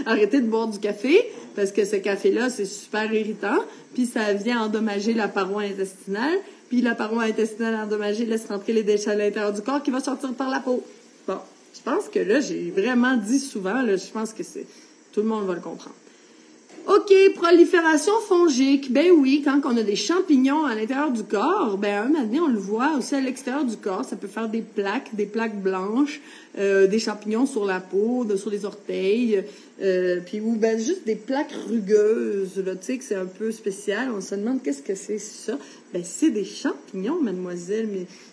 Arrêter de boire du café, parce que ce café-là, c'est super irritant, puis ça vient endommager la paroi intestinale, puis la paroi intestinale endommagée laisse rentrer les déchets à l'intérieur du corps qui va sortir par la peau. Bon, je pense que là, j'ai vraiment dit souvent, là, je pense que tout le monde va le comprendre. OK, prolifération fongique. Ben oui, quand on a des champignons à l'intérieur du corps, un moment donné, on le voit aussi à l'extérieur du corps. Ça peut faire des plaques blanches, des champignons sur la peau, sur les orteils, ou juste des plaques rugueuses, là, tu sais, que c'est un peu spécial. On se demande qu'est-ce que c'est ça. C'est des champignons, mademoiselle,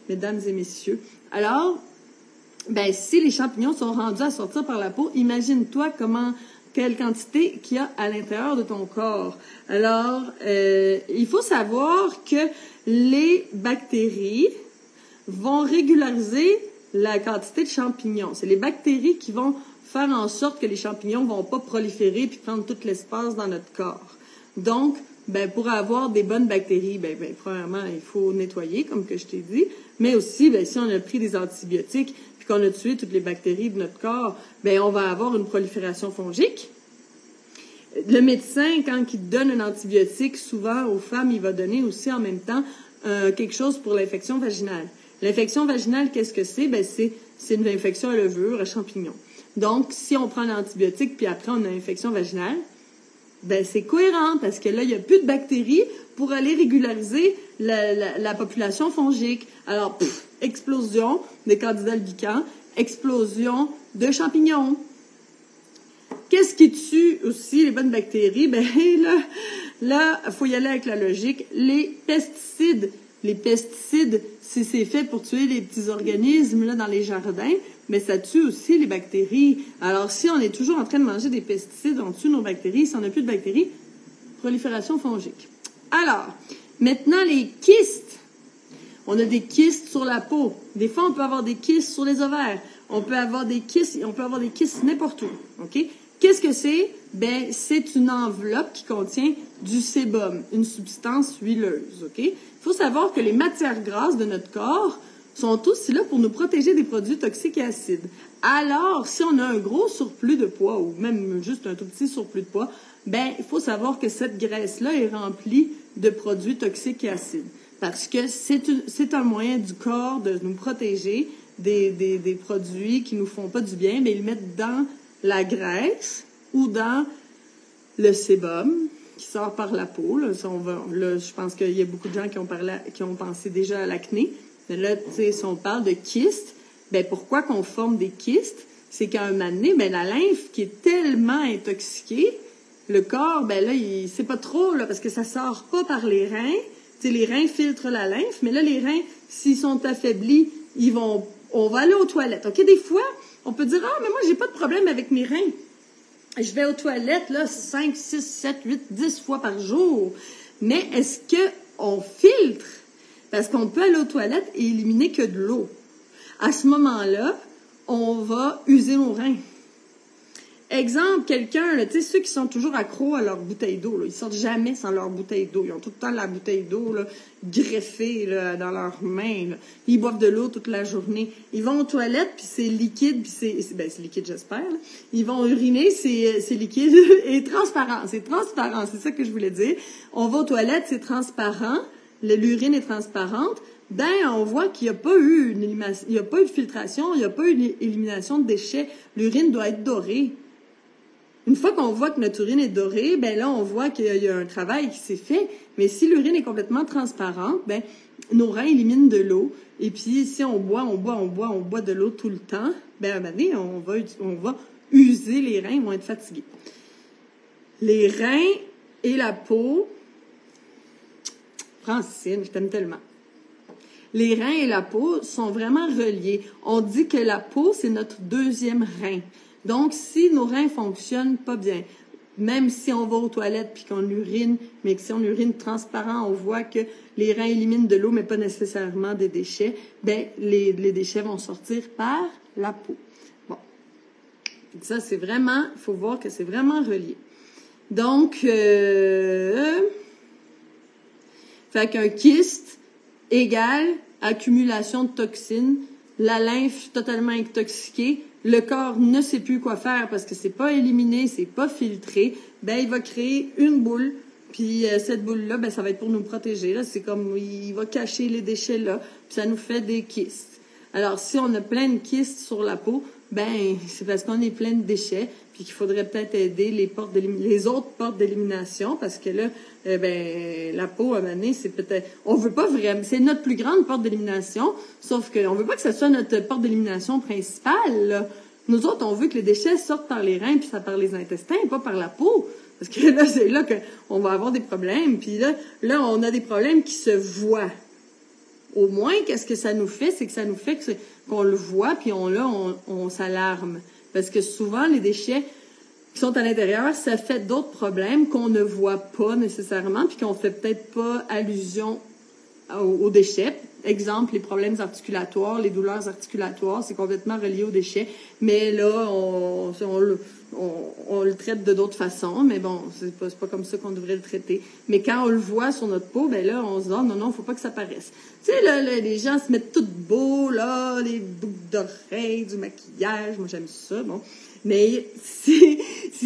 mesdames et messieurs. Alors, si les champignons sont rendus à sortir par la peau, imagine-toi quelle quantité qu'il y a à l'intérieur de ton corps. Alors, il faut savoir que les bactéries vont régulariser la quantité de champignons. C'est les bactéries qui vont faire en sorte que les champignons vont pas proliférer puis prendre tout l'espace dans notre corps. Donc, pour avoir des bonnes bactéries, premièrement, il faut nettoyer, comme que je t'ai dit, mais aussi, si on a pris des antibiotiques puis qu'on a tué toutes les bactéries de notre corps, on va avoir une prolifération fongique. Le médecin, quand il donne un antibiotique, souvent aux femmes, il va donner aussi en même temps quelque chose pour l'infection vaginale. L'infection vaginale, qu'est-ce que c'est? C'est une infection à levure, à champignons. Donc, si on prend l'antibiotique puis après on a une infection vaginale, c'est cohérent parce que là, il n'y a plus de bactéries pour aller régulariser la population fongique. Alors, explosion de candidats albicans, explosion de champignons. Qu'est-ce qui tue aussi les bonnes bactéries? Là, il faut y aller avec la logique. Les pesticides. Les pesticides, si c'est fait pour tuer les petits organismes là dans les jardins, mais ça tue aussi les bactéries. Alors, si on est toujours en train de manger des pesticides, on tue nos bactéries. Si on n'a plus de bactéries, prolifération fongique. Alors, maintenant, les kystes. On a des kystes sur la peau. Des fois, on peut avoir des kystes sur les ovaires. On peut avoir des kystes n'importe où. OK? Qu'est-ce que c'est? C'est une enveloppe qui contient du sébum, une substance huileuse. OK? Il faut savoir que les matières grasses de notre corps sont aussi là pour nous protéger des produits toxiques et acides. Alors, si on a un gros surplus de poids ou même juste un tout petit surplus de poids, il faut savoir que cette graisse-là est remplie de produits toxiques et acides. Parce que c'est un moyen du corps de nous protéger des produits qui nous font pas du bien, mais ils le mettent dans la graisse ou dans le sébum qui sort par la peau. Là, je pense qu'il y a beaucoup de gens qui ont pensé déjà à l'acné. Mais là, si on parle de kystes, pourquoi qu'on forme des kystes? C'est qu'à un moment donné, la lymphe qui est tellement intoxiquée, le corps, c'est pas trop, là, parce que ça sort pas par les reins. Les reins filtrent la lymphe, mais là, les reins, s'ils sont affaiblis, on va aller aux toilettes. OK? Des fois, on peut dire, mais moi, j'ai pas de problème avec mes reins. Je vais aux toilettes, là, 5, 6, 7, 8, 10 fois par jour. Mais est-ce qu'on filtre? Parce qu'on peut aller aux toilettes et éliminer que de l'eau. À ce moment-là, on va user nos reins. Exemple, quelqu'un, ceux qui sont toujours accros à leur bouteille d'eau, là, ils sortent jamais sans leur bouteille d'eau. Ils ont tout le temps la bouteille d'eau là, greffée là, dans leurs mains. Là. Ils boivent de l'eau toute la journée. Ils vont aux toilettes, puis c'est liquide, puis c'est liquide, j'espère. Là. Ils vont uriner, c'est liquide et transparent. C'est transparent, c'est ça que je voulais dire. On va aux toilettes, c'est transparent. L'urine est transparente. On voit qu'il n'y a pas eu il n'y a pas eu de filtration, il n'y a pas eu d'élimination de déchets. L'urine doit être dorée. Une fois qu'on voit que notre urine est dorée, là, on voit qu'il y a un travail qui s'est fait. Mais si l'urine est complètement transparente, nos reins éliminent de l'eau. Et puis, si on boit de l'eau tout le temps, à un moment donné, on va user les reins, ils vont être fatigués. Les reins et la peau, Francine, je t'aime tellement. Les reins et la peau sont vraiment reliés. On dit que la peau, c'est notre deuxième rein. Donc, si nos reins fonctionnent pas bien, même si on va aux toilettes puis qu'on urine, mais que si on urine transparent, on voit que les reins éliminent de l'eau, mais pas nécessairement des déchets, les déchets vont sortir par la peau. Bon. Ça, c'est vraiment, il faut voir que c'est vraiment relié. Donc, fait qu'un kyste égale accumulation de toxines, la lymphe totalement intoxiquée, le corps ne sait plus quoi faire parce que c'est pas éliminé, c'est pas filtré, il va créer une boule, puis cette boule-là, ça va être pour nous protéger. Là, c'est comme, il va cacher les déchets là, puis ça nous fait des kystes. Alors, si on a plein de kystes sur la peau, c'est parce qu'on est plein de déchets, puis qu'il faudrait peut-être aider les autres portes d'élimination, parce que là, la peau, à un moment donné, c'est peut-être, on veut pas vraiment, c'est notre plus grande porte d'élimination, sauf qu'on veut pas que ça soit notre porte d'élimination principale, là. Nous autres, on veut que les déchets sortent par les reins, puis ça par les intestins, pas par la peau. Parce que là, c'est là qu'on va avoir des problèmes, puis là, on a des problèmes qui se voient. Au moins, qu'est-ce que ça nous fait? C'est que ça nous fait qu'on le voit, puis on s'alarme. Parce que souvent, les déchets qui sont à l'intérieur, ça fait d'autres problèmes qu'on ne voit pas nécessairement, puis qu'on fait peut-être pas allusion aux déchets. exemple, les problèmes articulatoires, les douleurs articulatoires, c'est complètement relié aux déchets. Mais là, on le traite de d'autres façons. Mais bon, c'est pas comme ça qu'on devrait le traiter. Mais quand on le voit sur notre peau, ben là, on se dit, oh, non, faut pas que ça paraisse. Tu sais, là, les gens se mettent tout beau, là, les boucles d'oreilles, du maquillage. Moi, j'aime ça, bon. Mais si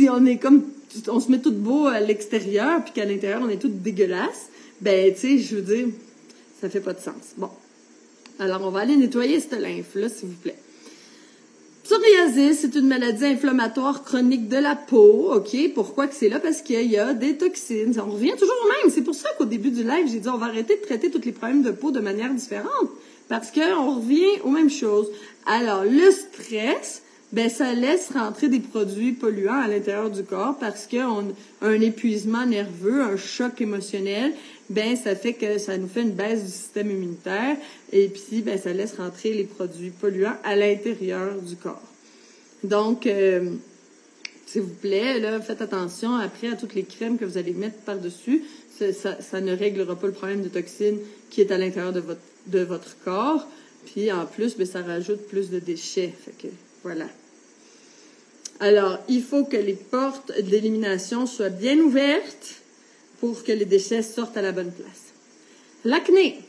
on est comme, on se met tout beau à l'extérieur, puis qu'à l'intérieur, on est tout dégueulasse, ben, tu sais, je veux dire, ça fait pas de sens. Bon. Alors, on va aller nettoyer cette lymphe-là, s'il vous plaît. Psoriasis, c'est une maladie inflammatoire chronique de la peau, OK? Pourquoi que c'est là? Parce qu'il y a des toxines. On revient toujours au même. C'est pour ça qu'au début du live, j'ai dit on va arrêter de traiter tous les problèmes de peau de manière différente. Parce qu'on revient aux mêmes choses. Alors, le stress, ben ça laisse rentrer des produits polluants à l'intérieur du corps parce qu'un épuisement nerveux, un choc émotionnel, ben ça fait que ça nous fait une baisse du système immunitaire et puis ben ça laisse rentrer les produits polluants à l'intérieur du corps. Donc s'il vous plaît, là, faites attention après à toutes les crèmes que vous allez mettre par-dessus. Ça ne réglera pas le problème de toxines qui est à l'intérieur de votre corps. Puis en plus, ben ça rajoute plus de déchets. Fait que voilà. Alors, il faut que les portes d'élimination soient bien ouvertes pour que les déchets sortent à la bonne place. L'acné.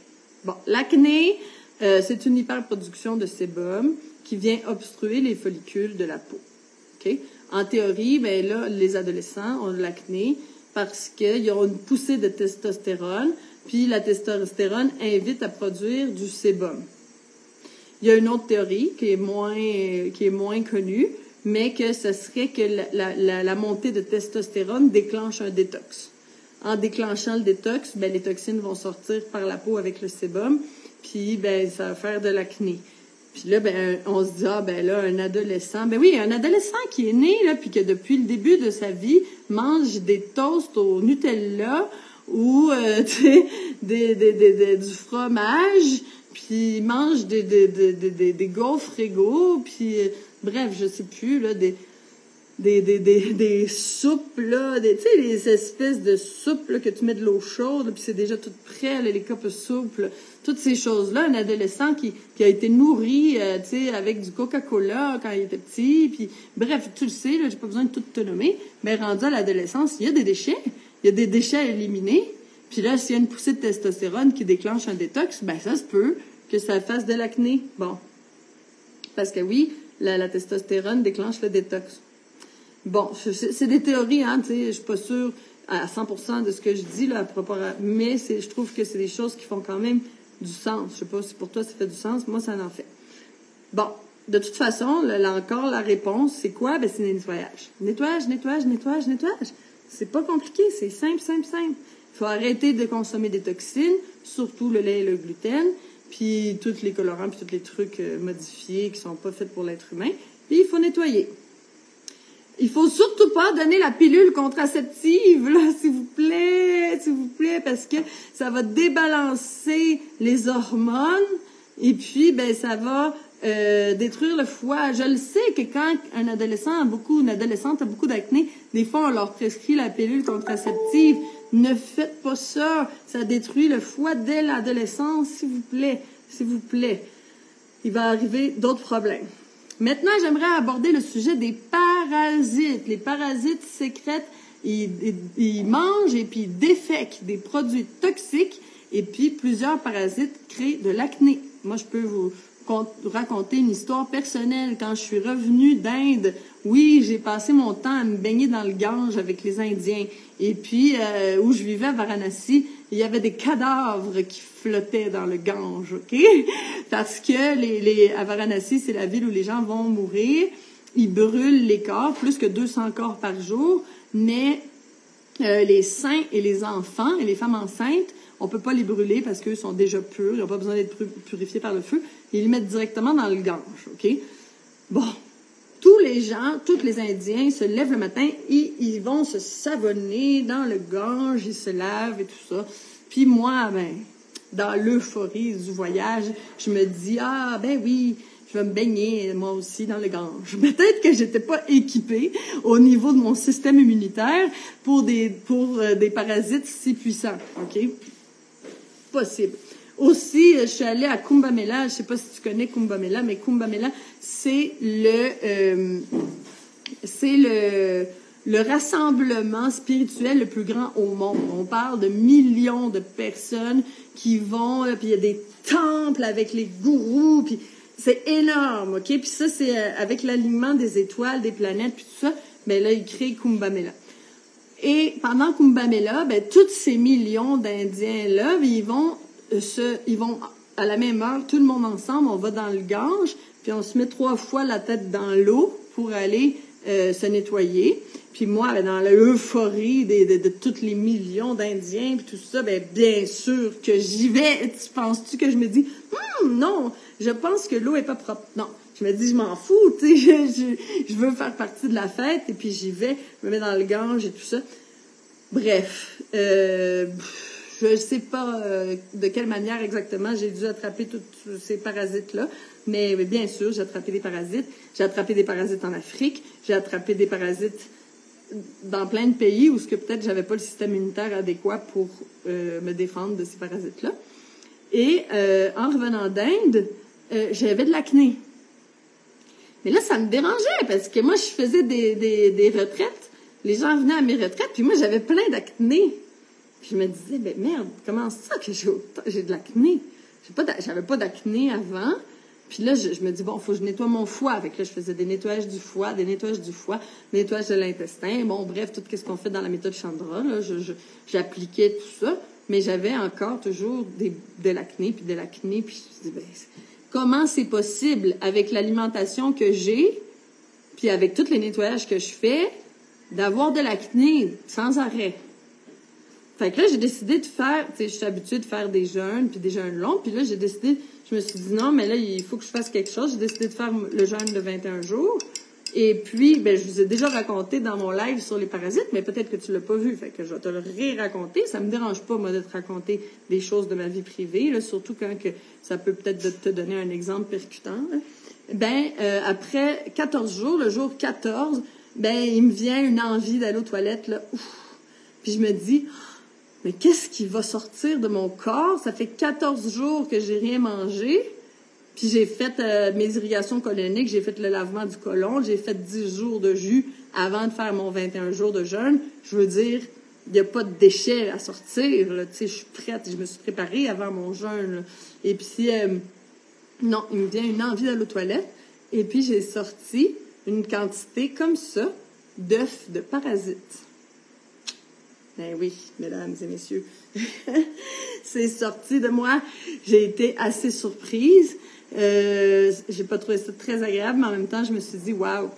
Bon, l'acné, c'est une hyperproduction de sébum qui vient obstruer les follicules de la peau. OK? En théorie, ben là, les adolescents ont de l'acné parce qu'ils ont une poussée de testostérone, puis la testostérone invite à produire du sébum. Il y a une autre théorie qui est moins connue, mais que ce serait que la montée de testostérone déclenche un détox. En déclenchant le détox, ben les toxines vont sortir par la peau avec le sébum, puis ben ça va faire de l'acné. Puis là, ben on se dit ben là un adolescent qui est né là, puis que depuis le début de sa vie mange des toasts au Nutella ou du fromage, puis mange des gaufres égaux, puis bref, je sais plus là des soupes là, tu sais les espèces de soupes là, que tu mets de l'eau chaude, puis c'est déjà tout prêt là, les copes soupes, là, toutes ces choses là, un adolescent qui a été nourri tu sais avec du Coca-Cola quand il était petit, puis bref, tu le sais là, j'ai pas besoin de tout te nommer, mais rendu à l'adolescence, il y a des déchets à éliminer. Puis là, s'il y a une poussée de testostérone qui déclenche un détox, ben ça se peut que ça fasse de l'acné. Bon. Parce que oui, la testostérone déclenche le détox. Bon, c'est des théories, hein, tu sais, je suis pas sûre à 100% de ce que je dis, là, à propos, mais je trouve que c'est des choses qui font quand même du sens. Je sais pas si pour toi ça fait du sens, moi ça en fait. Bon, de toute façon, là encore, la réponse, c'est quoi? Ben, c'est le nettoyage. Nettoyage. C'est pas compliqué, c'est simple. Il faut arrêter de consommer des toxines, surtout le lait et le gluten, puis tous les colorants, puis tous les trucs modifiés qui sont pas faits pour l'être humain. Puis il faut nettoyer. Il faut surtout pas donner la pilule contraceptive, là, s'il vous plaît, parce que ça va débalancer les hormones et puis, ben, ça va détruire le foie. Je le sais que quand une adolescente a beaucoup d'acné, des fois, on leur prescrit la pilule contraceptive. Ne faites pas ça. Ça détruit le foie dès l'adolescence, s'il vous plaît. Il va arriver d'autres problèmes. Maintenant, j'aimerais aborder le sujet des parasites. Les parasites sécrètent, ils mangent et puis ils défèquent des produits toxiques et puis plusieurs parasites créent de l'acné. Moi, je peux vous raconter une histoire personnelle. Quand je suis revenue d'Inde, oui, j'ai passé mon temps à me baigner dans le Gange avec les Indiens. Et puis, où je vivais à Varanasi, il y avait des cadavres qui flottaient dans le Gange, OK? Parce que à Varanasi, c'est la ville où les gens vont mourir. Ils brûlent les corps, plus que 200 corps par jour, mais les saints et les enfants et les femmes enceintes, on peut pas les brûler parce qu'eux sont déjà purs, ils n'ont pas besoin d'être purifiés par le feu. Ils les mettent directement dans le Gange, OK? Bon. Tous les Indiens se lèvent le matin et ils vont se savonner dans le Gange, ils se lavent et tout ça. Puis moi, ben, dans l'euphorie du voyage, je me dis, ben oui, je vais me baigner moi aussi dans le Gange. Peut-être que j'étais pas équipée au niveau de mon système immunitaire pour des parasites si puissants, OK? Possible. Aussi, je suis allée à Kumbh Mela. Je sais pas si tu connais Kumbh Mela, mais Kumbh Mela, c'est le rassemblement spirituel le plus grand au monde. On parle de millions de personnes qui vont, puis il y a des temples avec les gourous, puis c'est énorme, OK? Puis ça, c'est avec l'alignement des étoiles, des planètes, puis tout ça, ben là, ils créent Kumbh Mela. Et pendant Kumbh Mela, ben, tous ces millions d'Indiens-là, ils vont à la même heure, tout le monde ensemble, on va dans le Gange, puis on se met 3 fois la tête dans l'eau pour aller se nettoyer. Puis moi, ben, dans l'euphorie de tous les millions d'Indiens, puis tout ça, ben, bien sûr que j'y vais. Penses-tu que je me dis, non, je pense que l'eau est pas propre. Non, je me dis, je m'en fous, tu sais, je veux faire partie de la fête, et puis j'y vais, je me mets dans le Gange et tout ça. Bref, je sais pas de quelle manière exactement j'ai dû attraper tous ces parasites-là, mais bien sûr, j'ai attrapé des parasites. J'ai attrapé des parasites en Afrique, j'ai attrapé des parasites dans plein de pays où peut-être j'avais pas le système immunitaire adéquat pour me défendre de ces parasites-là. Et en revenant d'Inde, j'avais de l'acné. Mais là, ça me dérangeait parce que moi, je faisais des retraites. Les gens venaient à mes retraites, puis moi, j'avais plein d'acné. Puis je me disais, ben merde, comment ça que j'ai de l'acné? J'avais pas d'acné avant. Puis là, je me dis, bon, faut que je nettoie mon foie. Avec là, je faisais des nettoyages du foie, des nettoyages de l'intestin. Bon, bref, tout ce qu'on fait dans la méthode Chandra, là, j'appliquais tout ça. Mais j'avais encore toujours de l'acné, puis de l'acné. Puis je me dis, ben, comment c'est possible avec l'alimentation que j'ai, puis avec tous les nettoyages que je fais, d'avoir de l'acné sans arrêt? Fait que là, j'ai décidé de faire, tu sais, je suis habituée de faire des jeûnes, puis des jeûnes longs, puis là, je me suis dit non, mais là, il faut que je fasse quelque chose. J'ai décidé de faire le jeûne de 21 jours. Et puis, ben, je vous ai déjà raconté dans mon live sur les parasites, mais peut-être que tu l'as pas vu, fait que je vais te le ré-raconter. Ça me dérange pas, moi, de te raconter des choses de ma vie privée, là, surtout quand que ça peut peut-être te donner un exemple percutant, là. Ben, après 14 jours, le jour 14, ben, il me vient une envie d'aller aux toilettes, là. Ouf. Puis je me dis, mais qu'est-ce qui va sortir de mon corps? Ça fait 14 jours que j'ai rien mangé. Puis j'ai fait mes irrigations coloniques, j'ai fait le lavement du côlon, j'ai fait 10 jours de jus avant de faire mon 21 jours de jeûne. Je veux dire, il n'y a pas de déchets à sortir, là. Tu sais, je suis prête, je me suis préparée avant mon jeûne, là. Et puis, non, il me vient une envie d'aller aux toilettes. Et puis, j'ai sorti une quantité comme ça d'œufs de parasites. Ben oui, mesdames et messieurs, c'est sorti de moi. J'ai été assez surprise. J'ai pas trouvé ça très agréable, mais en même temps, je me suis dit, waouh,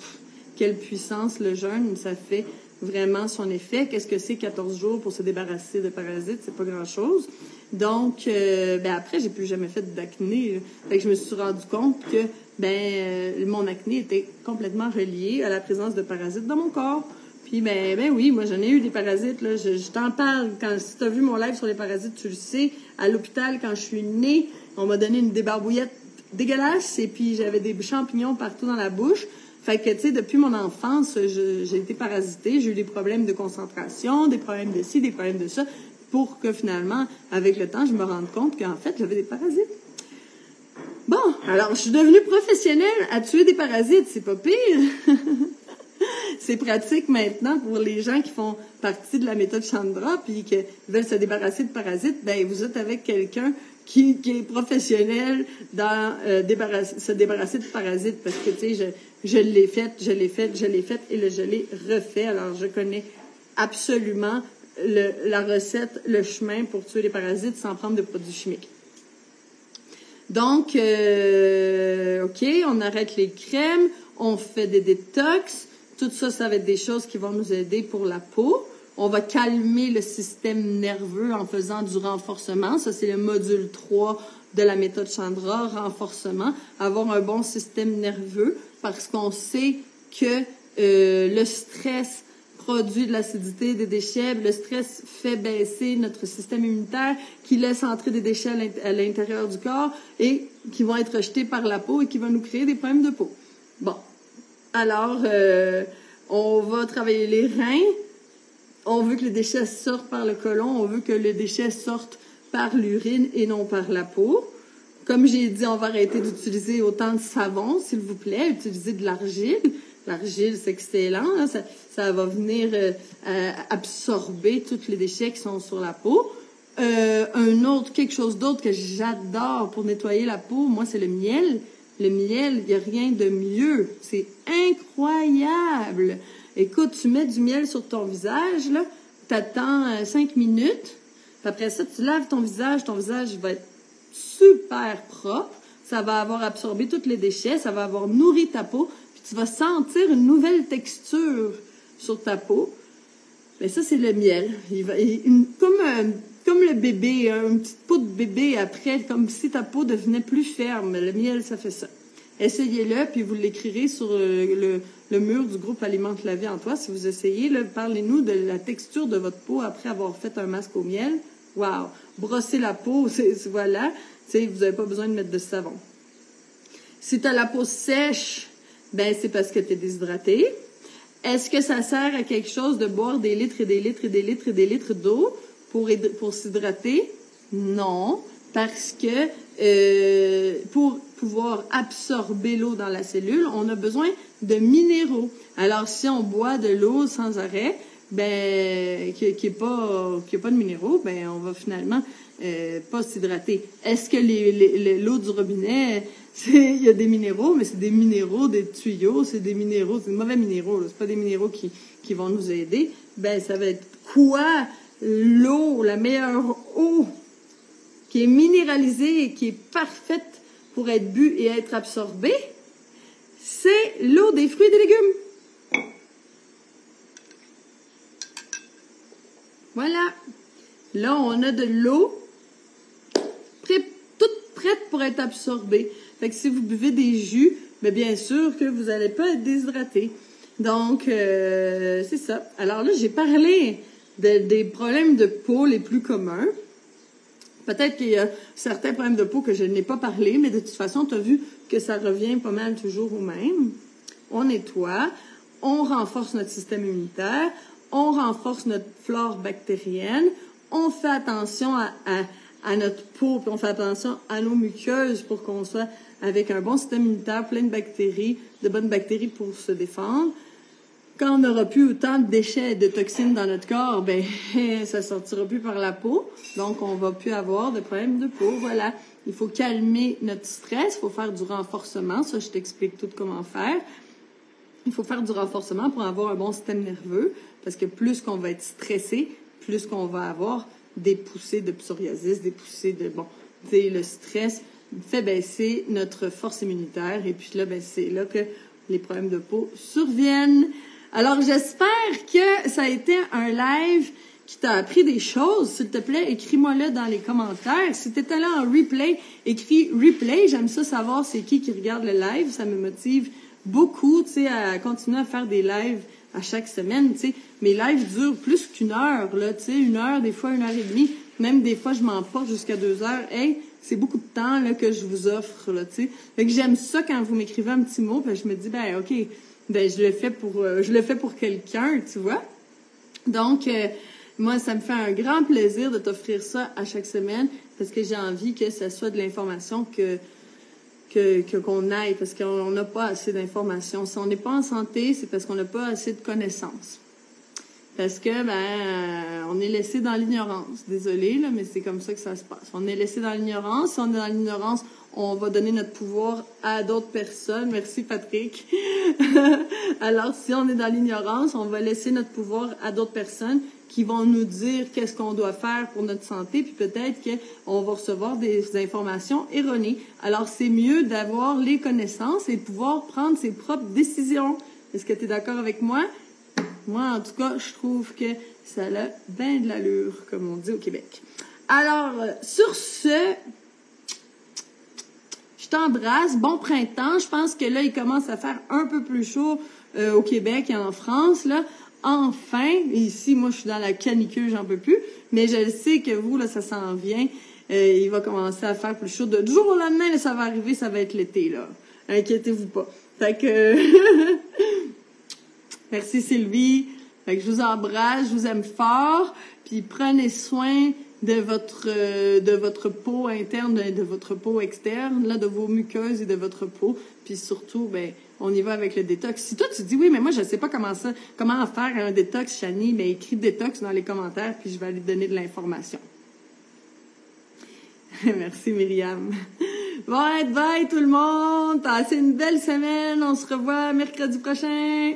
quelle puissance le jeûne, ça fait vraiment son effet. Qu'est-ce que c'est 14 jours pour se débarrasser de parasites? C'est pas grand-chose. Donc, ben après, j'ai plus jamais fait d'acné. Fait que je me suis rendu compte que mon acné était complètement relié à la présence de parasites dans mon corps. Puis, ben oui, moi, j'en ai eu des parasites, là. Je t'en parle. Si tu as vu mon live sur les parasites, tu le sais. À l'hôpital, quand je suis née, on m'a donné une débarbouillette dégueulasse et puis j'avais des champignons partout dans la bouche. Fait que, tu sais, depuis mon enfance, j'ai été parasitée. J'ai eu des problèmes de concentration, des problèmes de ci, des problèmes de ça, pour que finalement, avec le temps, je me rende compte qu'en fait, j'avais des parasites. Bon, alors, je suis devenue professionnelle à tuer des parasites. C'est pas pire. C'est pratique maintenant pour les gens qui font partie de la méthode Chandra puis qui veulent se débarrasser de parasites. Ben, vous êtes avec quelqu'un qui est professionnel dans se débarrasser de parasites parce que, tu sais, je l'ai fait et je l'ai refait. Alors, je connais absolument la recette, le chemin pour tuer les parasites sans prendre de produits chimiques. Donc, OK, on arrête les crèmes, on fait des détox. Tout ça, ça va être des choses qui vont nous aider pour la peau. On va calmer le système nerveux en faisant du renforcement. Ça, c'est le module 3 de la méthode Chandra, renforcement. Avoir un bon système nerveux parce qu'on sait que le stress produit de l'acidité, des déchets. Le stress fait baisser notre système immunitaire qui laisse entrer des déchets à l'intérieur du corps et qui vont être rejetés par la peau et qui vont nous créer des problèmes de peau. Bon. Alors, on va travailler les reins. On veut que les déchets sortent par le côlon. On veut que les déchets sortent par l'urine et non par la peau. Comme j'ai dit, on va arrêter d'utiliser autant de savon, s'il vous plaît. Utilisez de l'argile. L'argile, c'est excellent. Hein? Ça va venir absorber tous les déchets qui sont sur la peau. Quelque chose d'autre que j'adore pour nettoyer la peau, moi, c'est le miel. Le miel, il n'y a rien de mieux. C'est incroyable. Écoute, tu mets du miel sur ton visage, là, t'attends 5 minutes, puis après ça, tu laves ton visage va être super propre, ça va avoir absorbé tous les déchets, ça va avoir nourri ta peau, puis tu vas sentir une nouvelle texture sur ta peau. Mais ça, c'est le miel. Comme le bébé, une petite peau de bébé après, comme si ta peau devenait plus ferme. Le miel, ça fait ça. Essayez-le, puis vous l'écrirez sur le mur du groupe Alimente la vie en toi. Si vous essayez, là, parlez-nous de la texture de votre peau après avoir fait un masque au miel. Wow! Brosser la peau, voilà. Vous n'avez pas besoin de mettre de savon. Si tu as la peau sèche, ben c'est parce que tu es déshydraté. Est-ce que ça sert à quelque chose de boire des litres et des litres et des litres et des litres d'eau pour s'hydrater? Non, parce que pour pouvoir absorber l'eau dans la cellule, on a besoin de minéraux. Alors, si on boit de l'eau sans arrêt, ben qui est pas de minéraux, ben on va finalement pas s'hydrater. Est-ce que l'eau du robinet, il y a des minéraux, mais c'est des minéraux des tuyaux, c'est des mauvais minéraux, là, c'est pas des minéraux qui vont nous aider. Ben ça va être quoi l'eau, la meilleure eau qui est minéralisée et qui est parfaite pour être bu et être absorbée? C'est l'eau des fruits et des légumes. Voilà. Là, on a de l'eau toute prête pour être absorbée. Fait que si vous buvez des jus, bien sûr que vous n'allez pas être déshydraté. Donc, c'est ça. Alors là, j'ai parlé des problèmes de peau les plus communs. Peut-être qu'il y a certains problèmes de peau que je n'ai pas parlé, mais de toute façon, tu as vu que ça revient pas mal toujours au même. On nettoie, on renforce notre système immunitaire, on renforce notre flore bactérienne, on fait attention à notre peau, puis on fait attention à nos muqueuses pour qu'on soit avec un bon système immunitaire, plein de bactéries, de bonnes bactéries pour se défendre. Quand on n'aura plus autant de déchets et de toxines dans notre corps, ben ça sortira plus par la peau, donc on va plus avoir de problèmes de peau. Voilà, il faut calmer notre stress, il faut faire du renforcement, ça je t'explique tout comment faire. Il faut faire du renforcement pour avoir un bon système nerveux, parce que plus qu'on va être stressé, plus qu'on va avoir des poussées de psoriasis, des poussées de, le stress fait baisser notre force immunitaire, et puis là, c'est là que les problèmes de peau surviennent. Alors, j'espère que ça a été un live qui t'a appris des choses. S'il te plaît, écris-moi-le dans les commentaires. Si tu étais là en replay, écris replay. J'aime ça savoir c'est qui regarde le live. Ça me motive beaucoup, à continuer à faire des lives à chaque semaine, Mes lives durent plus qu'1 heure, là, 1 heure, des fois 1h30. Même des fois, je m'emporte jusqu'à 2 heures. Hey, c'est beaucoup de temps, là, que je vous offre, là, Fait que j'aime ça quand vous m'écrivez un petit mot, je me dis, OK, je le fais pour quelqu'un, tu vois. Donc, moi, ça me fait un grand plaisir de t'offrir ça à chaque semaine parce que j'ai envie que ça soit de l'information qu'on aille, parce qu'on n'a pas assez d'informations. Si on n'est pas en santé, c'est parce qu'on n'a pas assez de connaissances. Parce que, on est laissé dans l'ignorance. Désolée, là, mais c'est comme ça que ça se passe. On est laissé dans l'ignorance. Si on est dans l'ignorance, on va donner notre pouvoir à d'autres personnes. Merci, Patrick. Alors, si on est dans l'ignorance, on va laisser notre pouvoir à d'autres personnes qui vont nous dire qu'est-ce qu'on doit faire pour notre santé, puis peut-être qu'on va recevoir des informations erronées. Alors, c'est mieux d'avoir les connaissances et de pouvoir prendre ses propres décisions. Est-ce que tu es d'accord avec moi? Moi, en tout cas, je trouve que ça a bien de l'allure, comme on dit au Québec. Alors, sur ce, je t'embrasse. Bon printemps. Je pense que là, il commence à faire un peu plus chaud au Québec et en France, là. Enfin, ici, moi, je suis dans la canicule, j'en peux plus. Mais je sais que vous, là, ça s'en vient. Il va commencer à faire plus chaud. Du jour au lendemain, là, ça va arriver, ça va être l'été, là. Inquiétez-vous pas. Fait que... Merci Sylvie. Fait que je vous embrasse, je vous aime fort. Puis prenez soin de votre peau interne, de votre peau externe, là, de vos muqueuses et de votre peau. Puis surtout, ben, on y va avec le détox. Si toi, tu dis, oui, mais moi, je sais pas comment faire un détox, Chani, mais écris détox dans les commentaires, puis je vais aller te donner de l'information. Merci, Myriam. Bon, bye tout le monde. Passez une belle semaine. On se revoit mercredi prochain.